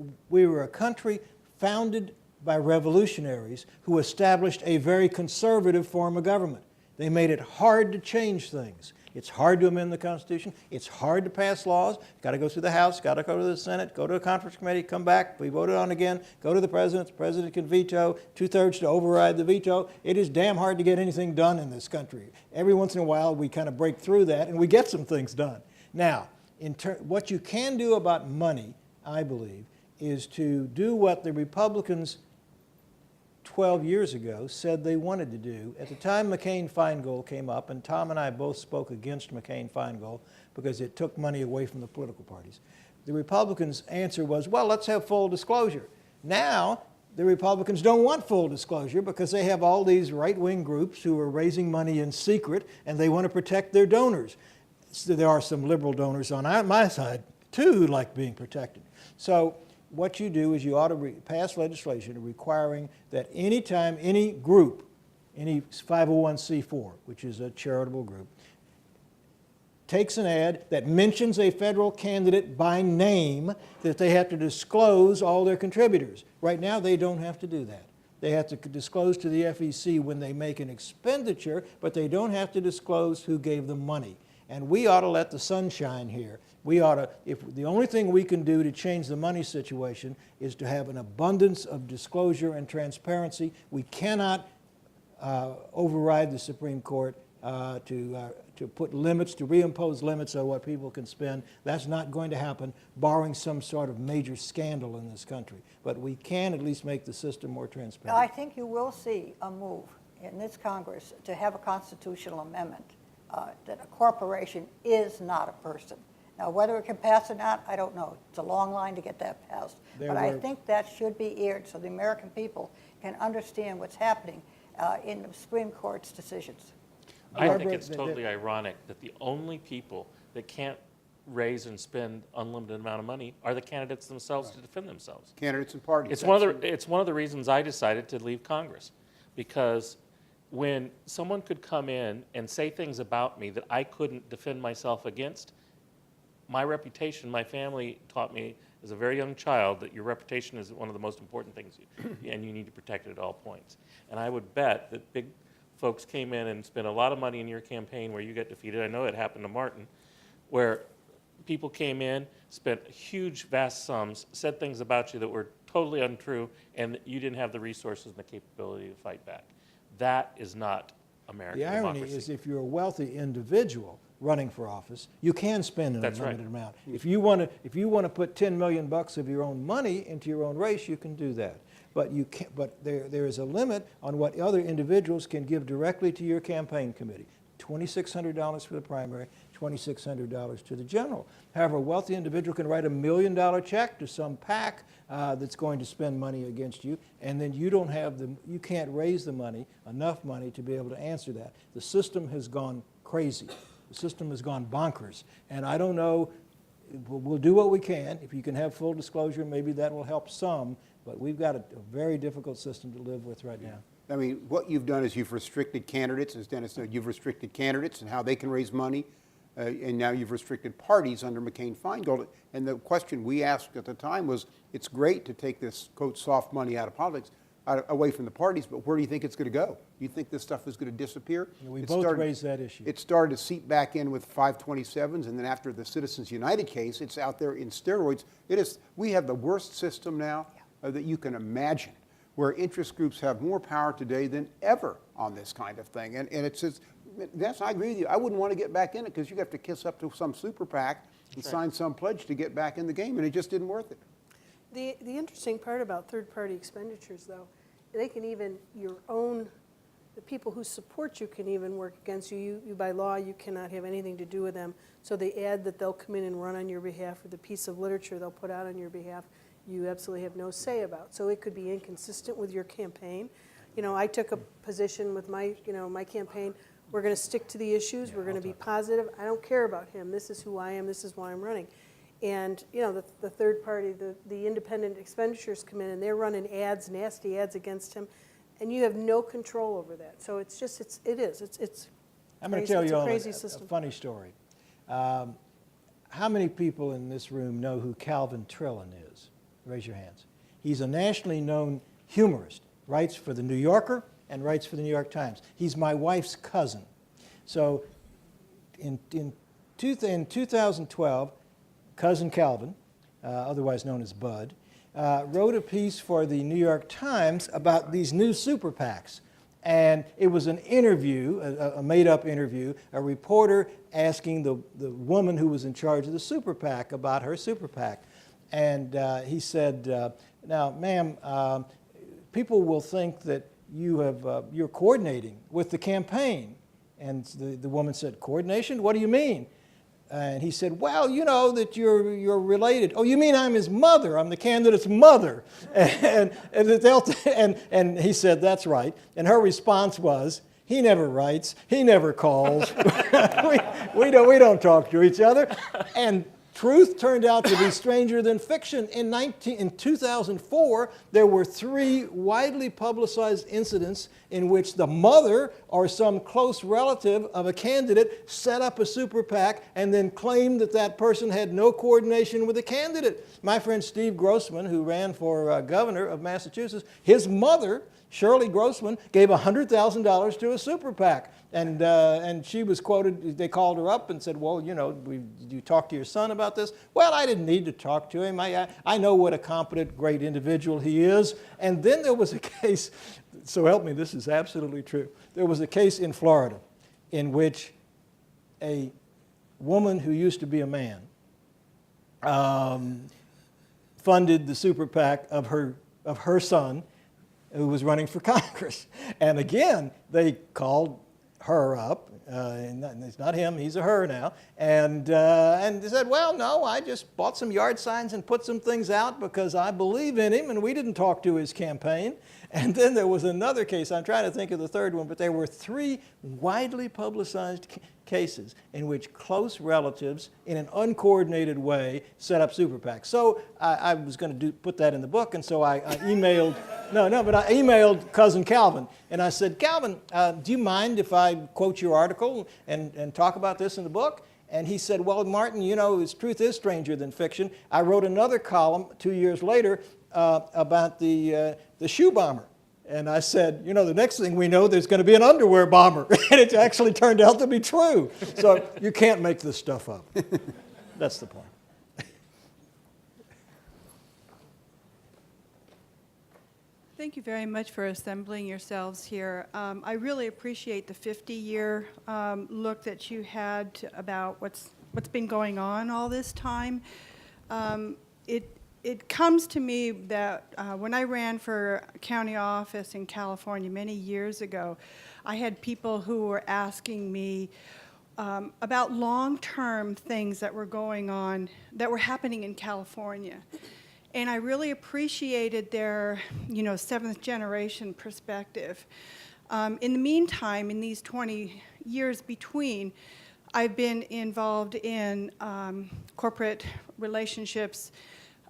a country founded by revolutionaries who established a very conservative form of government. They made it hard to change things. It's hard to amend the Constitution. It's hard to pass laws. Got to go through the House, got to go to the Senate, go to a conference committee, come back, be voted on again, go to the president can veto, 2/3 to override the veto. It is damn hard to get anything done in this country. Every once in a while, we kind of break through that, and we get some things done. Now, what you can do about money, I believe, is to do what the Republicans 12 years ago said they wanted to do. At the time McCain-Feingold came up, and Tom and I both spoke against McCain-Feingold because it took money away from the political parties. The Republicans' answer was, well, let's have full disclosure. Now, the Republicans don't want full disclosure because they have all these right-wing groups who are raising money in secret, and they want to protect their donors. So there are some liberal donors on my side, too, who like being protected. So what you do is you ought to pass legislation requiring that anytime any group, any 501c4, which is a charitable group, takes an ad that mentions a federal candidate by name, that they have to disclose all their contributors. Right now, they don't have to do that. They have to disclose to the FEC when they make an expenditure, but they don't have to disclose who gave them money. And we ought to let the sun shine here. We ought to, if the only thing we can do to change the money situation is to have an abundance of disclosure and transparency. We cannot override the Supreme Court to put limits, to reimpose limits on what people can spend. That's not going to happen, barring some sort of major scandal in this country. But we can at least make the system more transparent. I think you will see a move in this Congress to have a constitutional amendment that a corporation is not a person. Now, whether it can pass or not, I don't know. It's a long line to get that passed. But I think that should be aired so the American people can understand what's happening in the Supreme Court's decisions. I think it's totally ironic that the only people that can't raise and spend unlimited amount of money are the candidates themselves to defend themselves. Candidates and parties. It's one of the reasons I decided to leave Congress, because when someone could come in and say things about me that I couldn't defend myself against, my reputation, my family taught me as a very young child that your reputation is one of the most important things, and you need to protect it at all points. And I would bet that big folks came in and spent a lot of money in your campaign where you got defeated. I know it happened to Martin, where people came in, spent huge, vast sums, said things about you that were totally untrue, and you didn't have the resources and the capability to fight back. That is not American democracy. The irony is, if you're a wealthy individual running for office, you can spend an That's unlimited right. amount. If you want to put $10 million of your own money into your own race, you can do that. But you can't. But there is a limit on what other individuals can give directly to your campaign committee. $2,600 for the primary, $2,600 to the general. However, a wealthy individual can write $1 million check to some PAC that's going to spend money against you, and then you can't raise the money, enough money, to be able to answer that. The system has gone crazy. The system has gone bonkers, and I don't know. We'll do what we can. If you can have full disclosure, maybe that will help some, but we've got a very difficult system to live with right now. I mean, what you've done is you've restricted candidates, as Dennis said, you've restricted candidates and how they can raise money, and now you've restricted parties under McCain-Feingold. And the question we asked at the time was, it's great to take this, quote, soft money out of politics, away from the parties, but where do you think it's going to go? Do you think this stuff is going to disappear? We both raised that issue. It started to seep back in with 527s, and then after the Citizens United case, it's out there in steroids. We have the worst system now that you can imagine, where interest groups have more power today than ever on this kind of thing. And it's just, I agree with you. I wouldn't want to get back in it because you have to kiss up to some super PAC and sign some pledge to get back in the game, and it just didn't worth it. The interesting part about third-party expenditures, though, they can even, the people who support you can even work against you. You, by law, you cannot have anything to do with them. So the ad that they'll come in and run on your behalf, or the piece of literature they'll put out on your behalf, you absolutely have no say about. So it could be inconsistent with your campaign. You know, I took a position with my campaign. We're going to stick to the issues. We're going to be positive. I don't care about him. This is who I am. This is why I'm running. And, you know, the third party, the independent expenditures come in and they're running ads, nasty ads against him, and you have no control over that. So it's just, it's I'm going to tell you all crazy a system. funny story. How many people in this room know who Calvin Trillin is? Raise your hands. He's a nationally known humorist, writes for the New Yorker and writes for the New York Times. He's my wife's cousin. So in 2012, Cousin Calvin, otherwise known as Bud, wrote a piece for the New York Times about these new super PACs. And it was an interview, a made-up interview, a reporter asking the woman who was in charge of the super PAC about her super PAC. And he said, now, ma'am, people will think that you're coordinating with the campaign. And the woman said, coordination? What do you mean? And he said, well, you know that you're related. Oh, you mean I'm his mother? I'm the candidate's mother. And he said, that's right. And her response was, he never writes, he never calls. we don't talk to each other. And truth turned out to be stranger than fiction. In 2004, there were 3 widely publicized incidents in which the mother or some close relative of a candidate set up a super PAC and then claimed that that person had no coordination with the candidate. My friend Steve Grossman, who ran for governor of Massachusetts, his mother, Shirley Grossman, gave $100,000 to a super PAC. And she was quoted, they called her up and said, well, you know, did you talk to your son about this? Well, I didn't need to talk to him. I know what a competent, great individual he is. And then there was a case, so help me, this is absolutely true. There was a case in Florida in which a woman who used to be a man funded the super PAC of her son who was running for Congress. And again, they called her up, and it's not him, he's a her now, and they said, well, no, I just bought some yard signs and put some things out because I believe in him, and we didn't talk to his campaign. And then there was another case, I'm trying to think of the third one, but there were 3 widely publicized cases in which close relatives, in an uncoordinated way, set up super PACs. So I was going to put that in the book, and so I emailed, I emailed Cousin Calvin, and I said, Calvin, do you mind if I quote your article and talk about this in the book? And he said, well, Martin, you know, truth is stranger than fiction. I wrote another column 2 years later about the shoe bomber. And I said, you know, the next thing we know, there's going to be an underwear bomber. And it actually turned out to be true. So you can't make this stuff up. That's the point. Thank you very much for assembling yourselves here. I really appreciate the 50-year look that you had about what's been going on all this time. It comes to me that when I ran for county office in California many years ago, I had people who were asking me about long-term things that were going on, that were happening in California. And I really appreciated their, you know, 7th generation perspective. In the meantime, in these 20 years between, I've been involved in corporate relationships,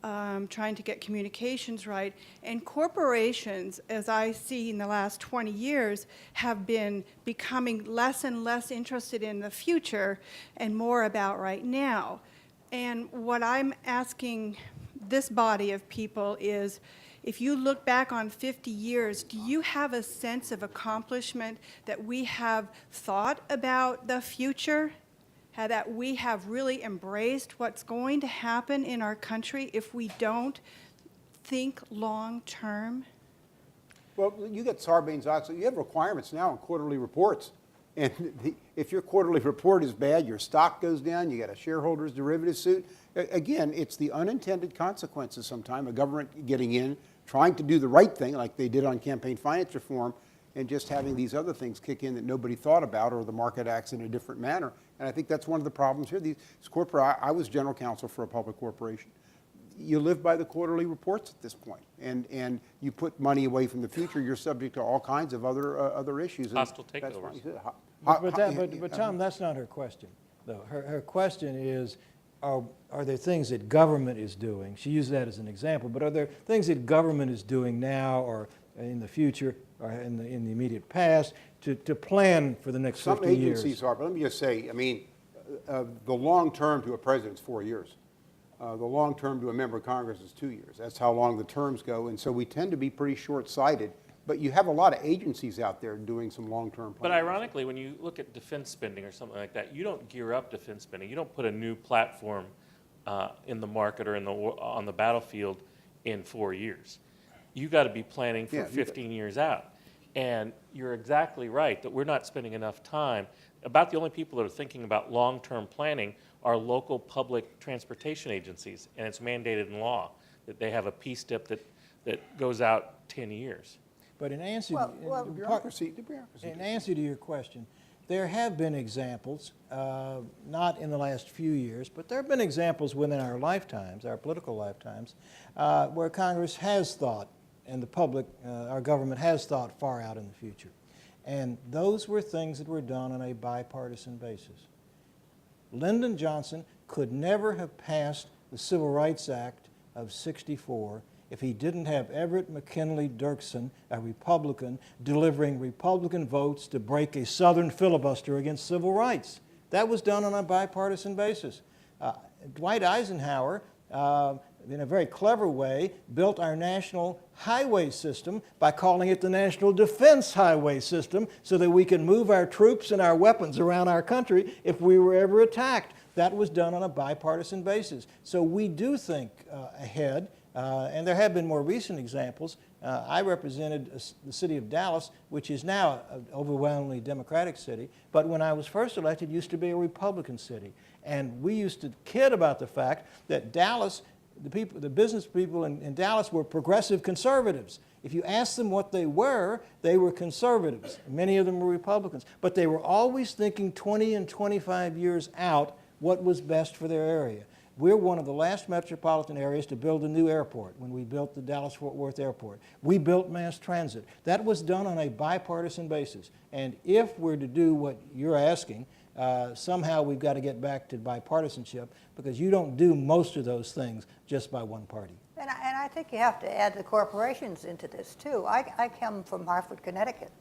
trying to get communications right. And corporations, as I see in the last 20 years, have been becoming less and less interested in the future and more about right now. And what I'm asking this body of people is, if you look back on 50 years, do you have a sense of accomplishment that we have thought about the future? That we have really embraced what's going to happen in our country if we don't think long term? Well, you get Sarbanes-Oxley. You have requirements now on quarterly reports. And if your quarterly report is bad, your stock goes down, you get a shareholders derivative suit. Again, it's the unintended consequences sometimes of government getting in, trying to do the right thing like they did on campaign finance reform, and just having these other things kick in that nobody thought about, or the market acts in a different manner. And I think that's one of the problems here. I was general counsel for a public corporation. You live by the quarterly reports at this point, and you put money away from the future, you're subject to all kinds of other issues. Hostile takeovers. But Tom, that's not her question, though. Her question is, are there things that government is doing? She used that as an example, but are there things that government is doing now or in the future or in the immediate past to plan for the next 50 years? Some agencies are, but let me just say, I mean, the long term to a president is 4 years. The long term to a member of Congress is 2 years. That's how long the terms go, and so we tend to be pretty short-sighted But you have a lot of agencies out there doing some long-term But planning. ironically, when you look at defense spending or something like that, you don't gear up defense spending. You don't put a new platform in the market or on the battlefield in 4 years. You got to be planning for Yeah, 15 years out. And you're exactly right that we're not spending enough time. About the only people that are thinking about long-term planning are local public transportation agencies, and it's mandated in law that they have a P-STIP that goes out 10 years. But in answer, Well, The bureaucracy. in answer to your question, there have been examples, not in the last few years, but there have been examples within our lifetimes, our political lifetimes, where Congress has thought, and the public, our government has thought far out in the future. And those were things that were done on a bipartisan basis. Lyndon Johnson could never have passed the Civil Rights Act of '64 if he didn't have Everett McKinley Dirksen, a Republican, delivering Republican votes to break a Southern filibuster against civil rights. That was done on a bipartisan basis. Dwight Eisenhower, in a very clever way, built our national highway system by calling it the National Defense Highway System so that we can move our troops and our weapons around our country if we were ever attacked. That was done on a bipartisan basis. So we do think ahead, and there have been more recent examples. I represented the city of Dallas, which is now an overwhelmingly Democratic city, but when I was first elected, it used to be a Republican city. And we used to kid about the fact that Dallas, the business people in Dallas were progressive conservatives. If you asked them what they were conservatives. Many of them were Republicans. But they were always thinking 20 and 25 years out what was best for their area. We're one of the last metropolitan areas to build a new airport when we built the Dallas-Fort Worth Airport. We built mass transit. That was done on a bipartisan basis. And if we're to do what you're asking, somehow we've got to get back to bipartisanship, because you don't do most of those things just by one party. And I think you have to add the corporations into this, too. I come from Hartford, Connecticut.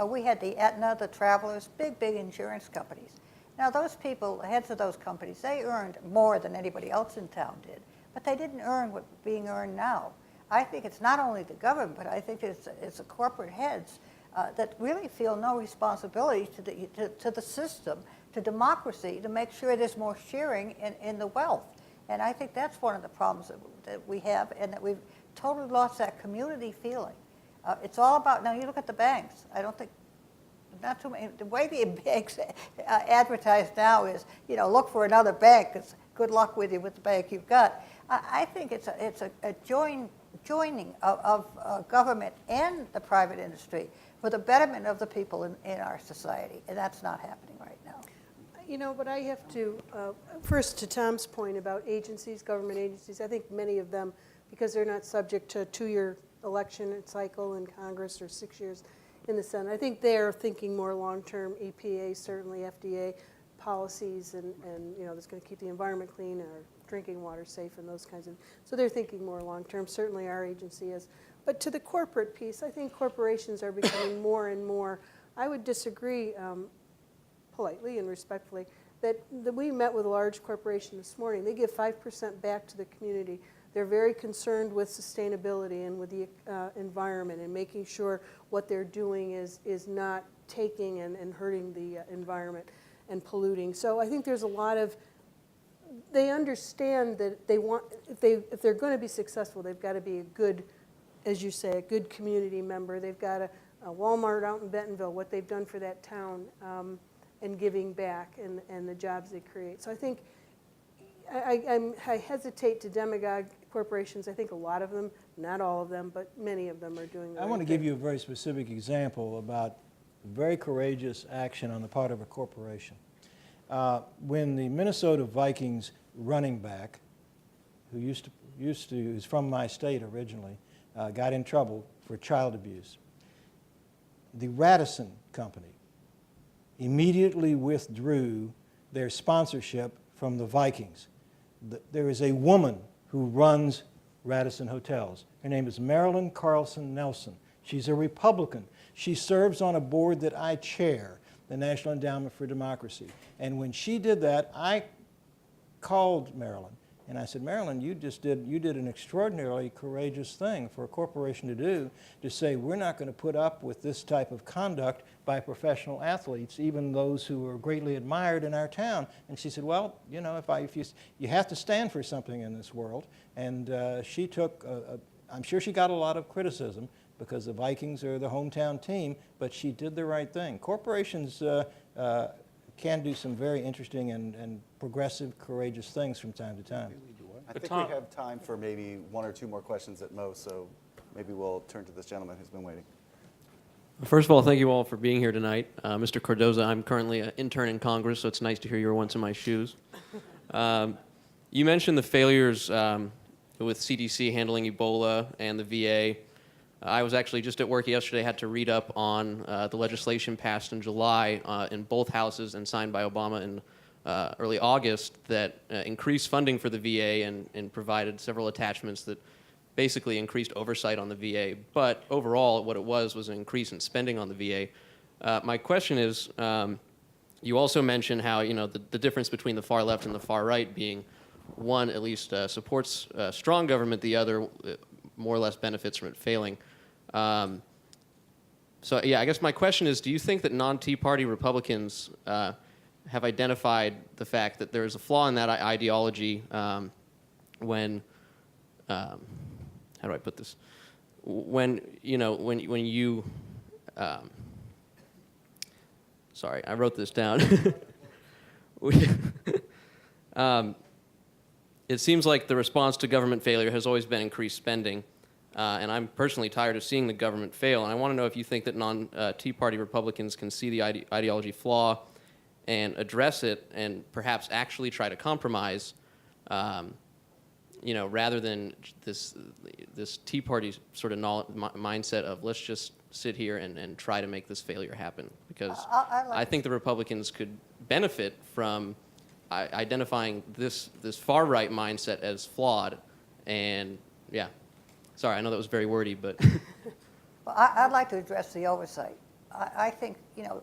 We had the Aetna, the Travelers, big insurance companies. Now, those people, the heads of those companies, they earned more than anybody else in town did, but they didn't earn what's being earned now. I think it's not only the government, but I think it's the corporate heads that really feel no responsibility to the system, to democracy, to make sure there's more sharing in the wealth. And I think that's one of the problems that we have, and that we've totally lost that community feeling. It's all about, now you look at the banks, I don't think, not too many, the way the banks advertise now is, look for another bank, because good luck with you with the bank you've got. I think it's a joining of government and the private industry for the betterment of the people in our society, and that's not happening right now. But I have to, first to Tom's point about agencies, government agencies, I think many of them, because they're not subject to a 2-year election cycle in Congress or 6 years in the Senate, I think they're thinking more long-term, EPA, certainly FDA policies, and that's going to keep the environment clean and our drinking water safe and those kinds of, so they're thinking more long-term. Certainly our agency is. But to the corporate piece, I think corporations are becoming more and more, I would disagree politely and respectfully, that we met with a large corporation this morning. They give 5% back to the community. They're very concerned with sustainability and with the environment and making sure what they're doing is not taking and hurting the environment and polluting. So I think there's a lot of, they understand that they want, if they're going to be successful, they've got to be a good, as you say, a good community member. They've got a Walmart out in Bentonville, what they've done for that town, and giving back and the jobs they create. So I think I hesitate to demagogue corporations. I think a lot of them, not all of them, but many of them are doing the I right want to thing. give you a very specific example about very courageous action on the part of a corporation. When the Minnesota Vikings running back, who is from my state originally, got in trouble for child abuse, the Radisson Company immediately withdrew their sponsorship from the Vikings. There is a woman who runs Radisson Hotels. Her name is Marilyn Carlson Nelson. She's a Republican. She serves on a board that I chair, the National Endowment for Democracy. And when she did that, I called Marilyn And I said, Marilyn, you did an extraordinarily courageous thing for a corporation to do, to say we're not going to put up with this type of conduct by professional athletes, even those who are greatly admired in our town. And she said, well, you know, if you have to stand for something in this world. And she took, I'm sure she got a lot of criticism because the Vikings are the hometown team, but she did the right thing. Corporations can do some very interesting and progressive, courageous things from time to time. I think we have time for maybe one or two more questions at most, so maybe we'll turn to this gentleman who's been waiting. First of all, thank you all for being here tonight. Mr. Cardoza, I'm currently an intern in Congress, so it's nice to hear you were once in my shoes. You mentioned the failures with CDC handling Ebola and the VA. I was actually just at work yesterday, had to read up on the legislation passed in July in both houses and signed by Obama in early August that increased funding for the VA and provided several attachments that basically increased oversight on the VA. But overall, what it was an increase in spending on the VA. My question is, you also mentioned how, you know, the difference between the far left and the far right being one at least supports strong government, the other more or less benefits from it failing. So yeah, I guess my question is, do you think that non-Tea Party Republicans have identified the fact that there is a flaw in that ideology when, how do I put this? When, you know, when you, sorry, I wrote this down. It seems like the response to government failure has always been increased spending. And I'm personally tired of seeing the government fail. And I want to know if you think that non-Tea Party Republicans can see the ideology flaw and address it and perhaps actually try to compromise, you know, rather than this Tea Party sort of mindset of let's just sit here and try to make this failure happen. Because I think the Republicans could benefit from identifying this far-right mindset as flawed. And, yeah. Sorry, I know that was very wordy, but... Well, I'd like to address the oversight. I think, you know,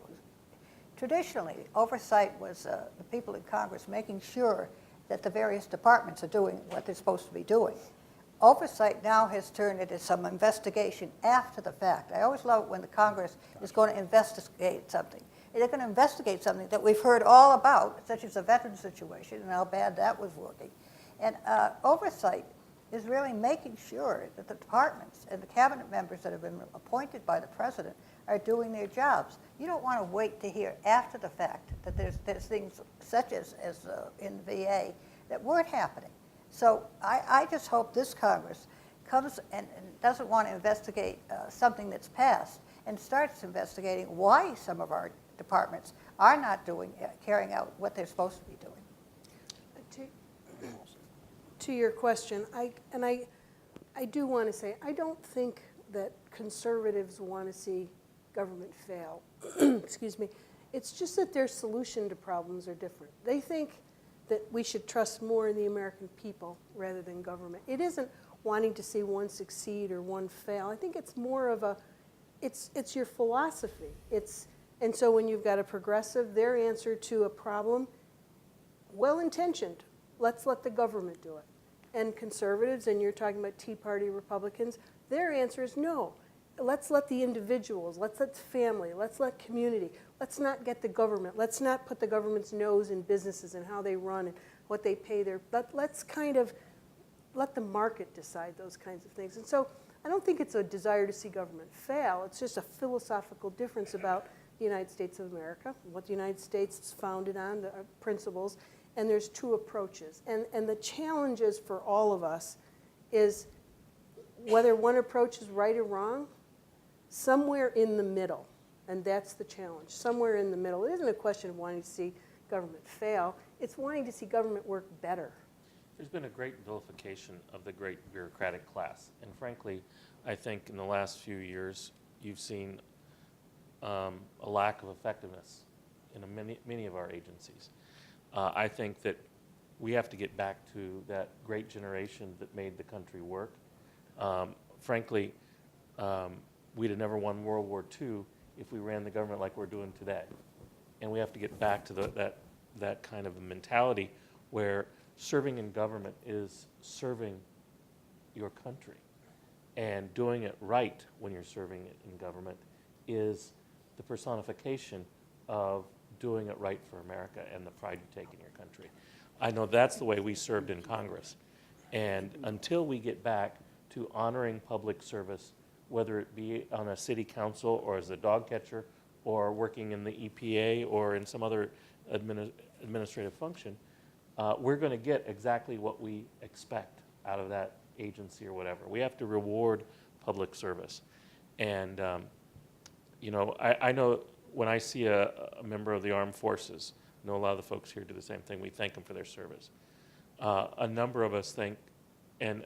traditionally, oversight was the people in Congress making sure that the various departments are doing what they're supposed to be doing. Oversight now has turned into some investigation after the fact. I always love it when the Congress is going to investigate something. They're going to investigate something that we've heard all about, such as the veteran situation and how bad that was working. And oversight is really making sure that the departments and the cabinet members that have been appointed by the president are doing their jobs. You don't want to wait to hear after the fact that there's things such as in the VA that weren't happening. So I just hope this Congress comes and doesn't want to investigate something that's passed and starts investigating why some of our departments are not carrying out what they're supposed to be doing. To your question, I do want to say, I don't think that conservatives want to see government fail. Excuse me. It's just that their solution to problems are different. They think that we should trust more in the American people rather than government. It isn't wanting to see one succeed or one fail. I think it's more of a, it's your philosophy. And so when you've got a progressive, their answer to a problem, well-intentioned, let's let the government do it. And conservatives, and you're talking about Tea Party Republicans, their answer is no. Let's let the individuals, let's let family, let's let community, let's not get the government, let's not put the government's nose in businesses and how they run and what they pay their, let's kind of let the market decide those kinds of things. And so I don't think it's a desire to see government fail, it's just a philosophical difference about the United States of America, what the United States is founded on, the principles, and there's two approaches. And the challenges for all of us is whether one approach is right or wrong, somewhere in the middle. And that's the challenge, somewhere in the middle. It isn't a question of wanting to see government fail. It's wanting to see government work better. There's been a great vilification of the great bureaucratic class. And frankly, I think in the last few years, you've seen a lack of effectiveness in many of our agencies. I think that we have to get back to that great generation that made the country work. Frankly, we'd have never won World War II if we ran the government like we're doing today. And we have to get back to that kind of a mentality where serving in government is serving your country. And doing it right when you're serving in government is the personification of doing it right for America and the pride you take in your country. I know that's the way we served in Congress. And until we get back to honoring public service, whether it be on a city council or as a dog catcher or working in the EPA or in some other administrative function, we're going to get exactly what we expect out of that agency or whatever. We have to reward public service. And, you know, I know when I see a member of the armed forces, I know a lot of the folks here do the same thing, we thank them for their service. A number of us think, and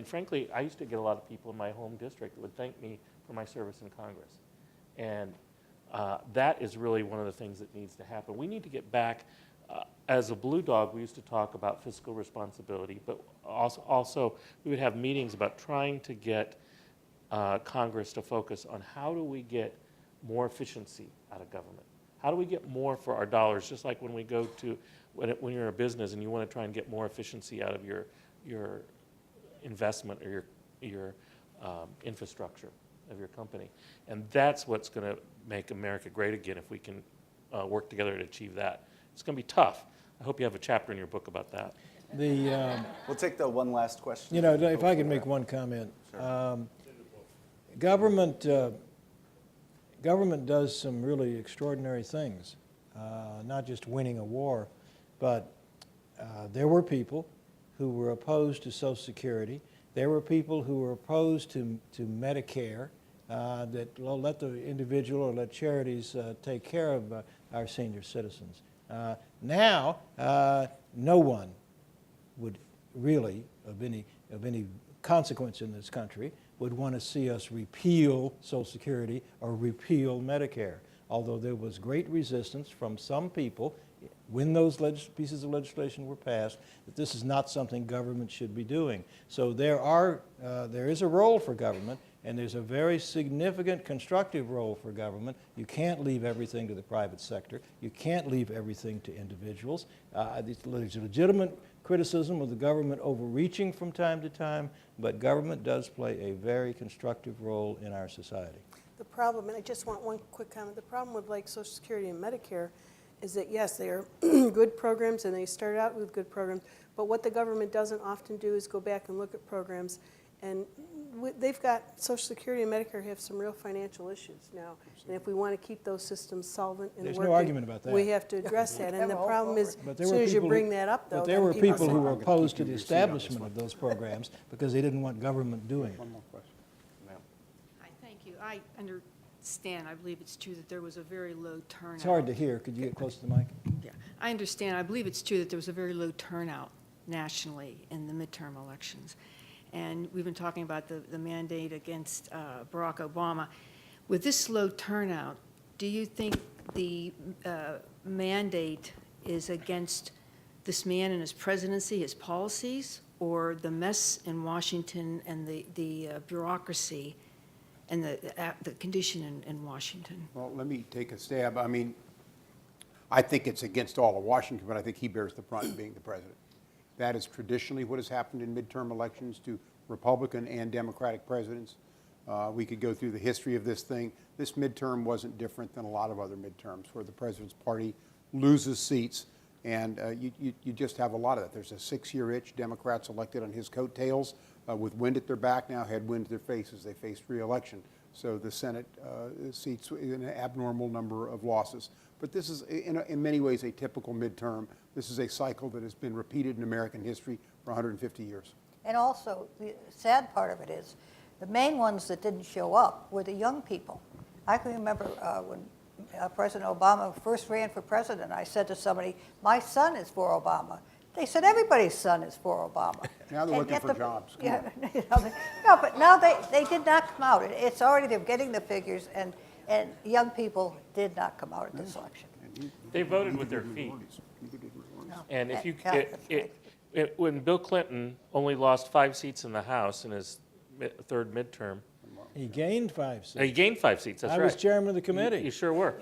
frankly, I used to get a lot of people in my home district that would thank me for my service in Congress. And that is really one of the things that needs to happen. We need to get back, as a Blue Dog, we used to talk about fiscal responsibility, but also we would have meetings about trying to get Congress to focus on how do we get more efficiency out of government? How do we get more for our dollars? Just like when we go to, when you're a business and you want to try and get more efficiency out of your investment or your infrastructure of your company. And that's what's going to make America great again if we can work together to achieve that. It's going to be tough. I hope you have a chapter in your book about that. We'll take the one last question. You know, if I could make one comment. Sure. Government does some really extraordinary things, not just winning a war, but there were people who were opposed to Social Security. There were people who were opposed to Medicare, that let the individual or let charities take care of our senior citizens. Now, no one would really, of any consequence in this country, would want to see us repeal Social Security or repeal Medicare, although there was great resistance from some people when those pieces of legislation were passed, that this is not something government should be doing. So there is a role for government, and there's a very significant constructive role for government. You can't leave everything to the private sector. You can't leave everything to individuals. There's legitimate criticism of the government overreaching from time to time, but government does play a very constructive role in our society. The problem, and I just want one quick comment, the problem with like Social Security and Medicare is that yes, they are good programs and they start out with good programs, but what the government doesn't often do is go back and look at programs, and they've got, Social Security and Medicare have some real financial issues now, and if we want to keep those systems solvent and There's working, no argument about that. we have to address that, and the problem is, But as soon as you bring that up though, But there then were people say, who were opposed to the establishment of those programs because they didn't want government doing it. One more question. Hi, thank you. I understand, I believe it's true that there was a very low turnout. It's hard to hear. Could you get close to the mic? Yeah, I understand. I believe it's true that there was a very low turnout nationally in the midterm elections. And we've been talking about the mandate against Barack Obama. With this low turnout, do you think the mandate is against this man and his presidency, his policies, or the mess in Washington and the bureaucracy and the condition in Washington? Well, let me take a stab. I mean, I think it's against all of Washington, but I think he bears the brunt of being the president. That is traditionally what has happened in midterm elections to Republican and Democratic presidents. We could go through the history of this thing. This midterm wasn't different than a lot of other midterms where the president's party loses seats, and you just have a lot of that. There's a 6-year itch. Democrats elected on his coattails with wind at their back now had wind at their faces. They faced re-election. So the Senate seats in an abnormal number of losses. But this is, in many ways, a typical midterm. This is a cycle that has been repeated in American history for 150 years. And also, the sad part of it is, the main ones that didn't show up were the young people. I can remember when President Obama first ran for president, I said to somebody, my son is for Obama. They said everybody's son is for Obama. Now they're looking for jobs. Yeah, no, but now they did not come out. It's already, they're getting the figures, and young people did not come out at this election. They voted with their feet. And if you, when Bill Clinton only lost 5 seats in the House in his third midterm. He gained 5 seats. He gained 5 seats, that's right. I was chairman of the committee. You sure were.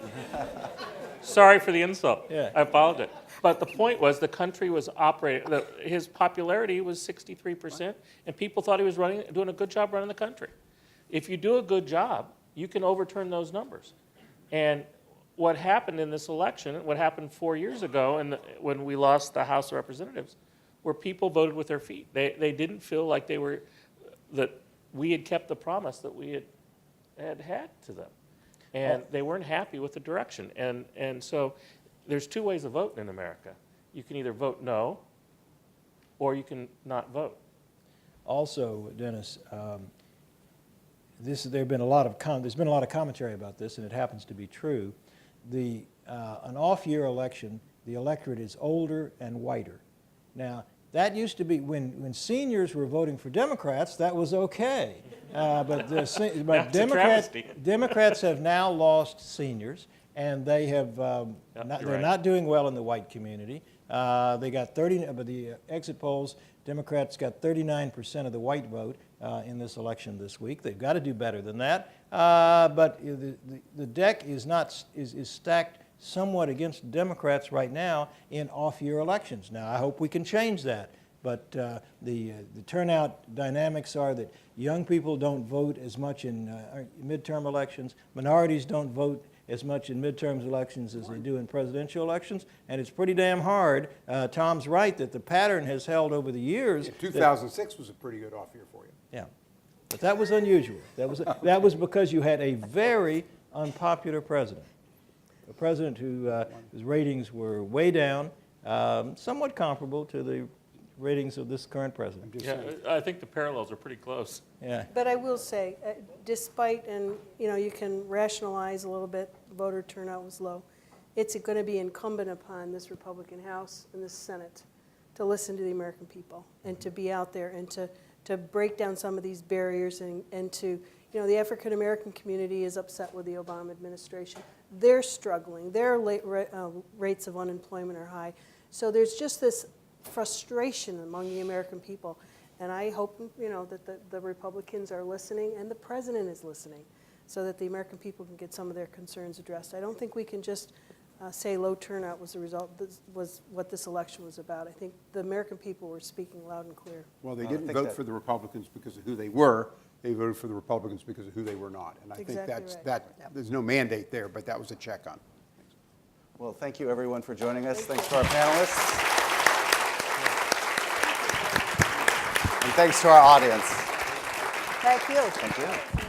Sorry for the insult. Yeah. I apologize. But the point was, the country was operating, his popularity was 63%, and people thought he was doing a good job running the country. If you do a good job, you can overturn those numbers. And what happened in this election, what happened 4 years ago when we lost the House of Representatives, where people voted with their feet. They didn't feel like that we had kept the promise that we had to them. And they weren't happy with the direction. And so there's two ways of voting in America. You can either vote no, or you can not vote. Also, Dennis, there's been a lot of commentary about this, and it happens to be true. An off-year election, the electorate is older and whiter. Now, that used to be when seniors were voting for Democrats, that was okay. But Democrats have now lost seniors, and they have they're not doing well in the white community. They got 30, but the exit polls, Democrats got 39% of the white vote in this election this week. They've got to do better than that. But the deck is stacked somewhat against Democrats right now in off-year elections. Now, I hope we can change that. But the turnout dynamics are that young people don't vote as much in midterm elections. Minorities don't vote as much in midterm elections as they do in presidential elections. And it's pretty damn hard. Tom's right that the pattern has held over the years. Yeah, 2006 was a pretty good off year for you. Yeah. But that was unusual. That was because you had a very unpopular president. A president whose ratings were way down, somewhat comparable to the ratings of this current president. Yeah, I think the parallels are pretty close. Yeah. But I will say, despite, and you can rationalize a little bit, voter turnout was low, it's going to be incumbent upon this Republican House and this Senate to listen to the American people and to be out there and to break down some of these barriers and to, the African American community is upset with the Obama administration. They're struggling. Their rates of unemployment are high. So there's just this frustration among the American people. And I hope, that the Republicans are listening and the president is listening so that the American people can get some of their concerns addressed. I don't think we can just say low turnout was the result, was what this election was about. I think the American people were speaking loud and clear. Well, they didn't vote for the Republicans because of who they were. They voted for the Republicans because of who they were not. And I think there's no mandate there, but that was a check on. Well, thank you, everyone, for joining us. Thanks to our panelists. And thanks to our audience. Thank you. Thank you.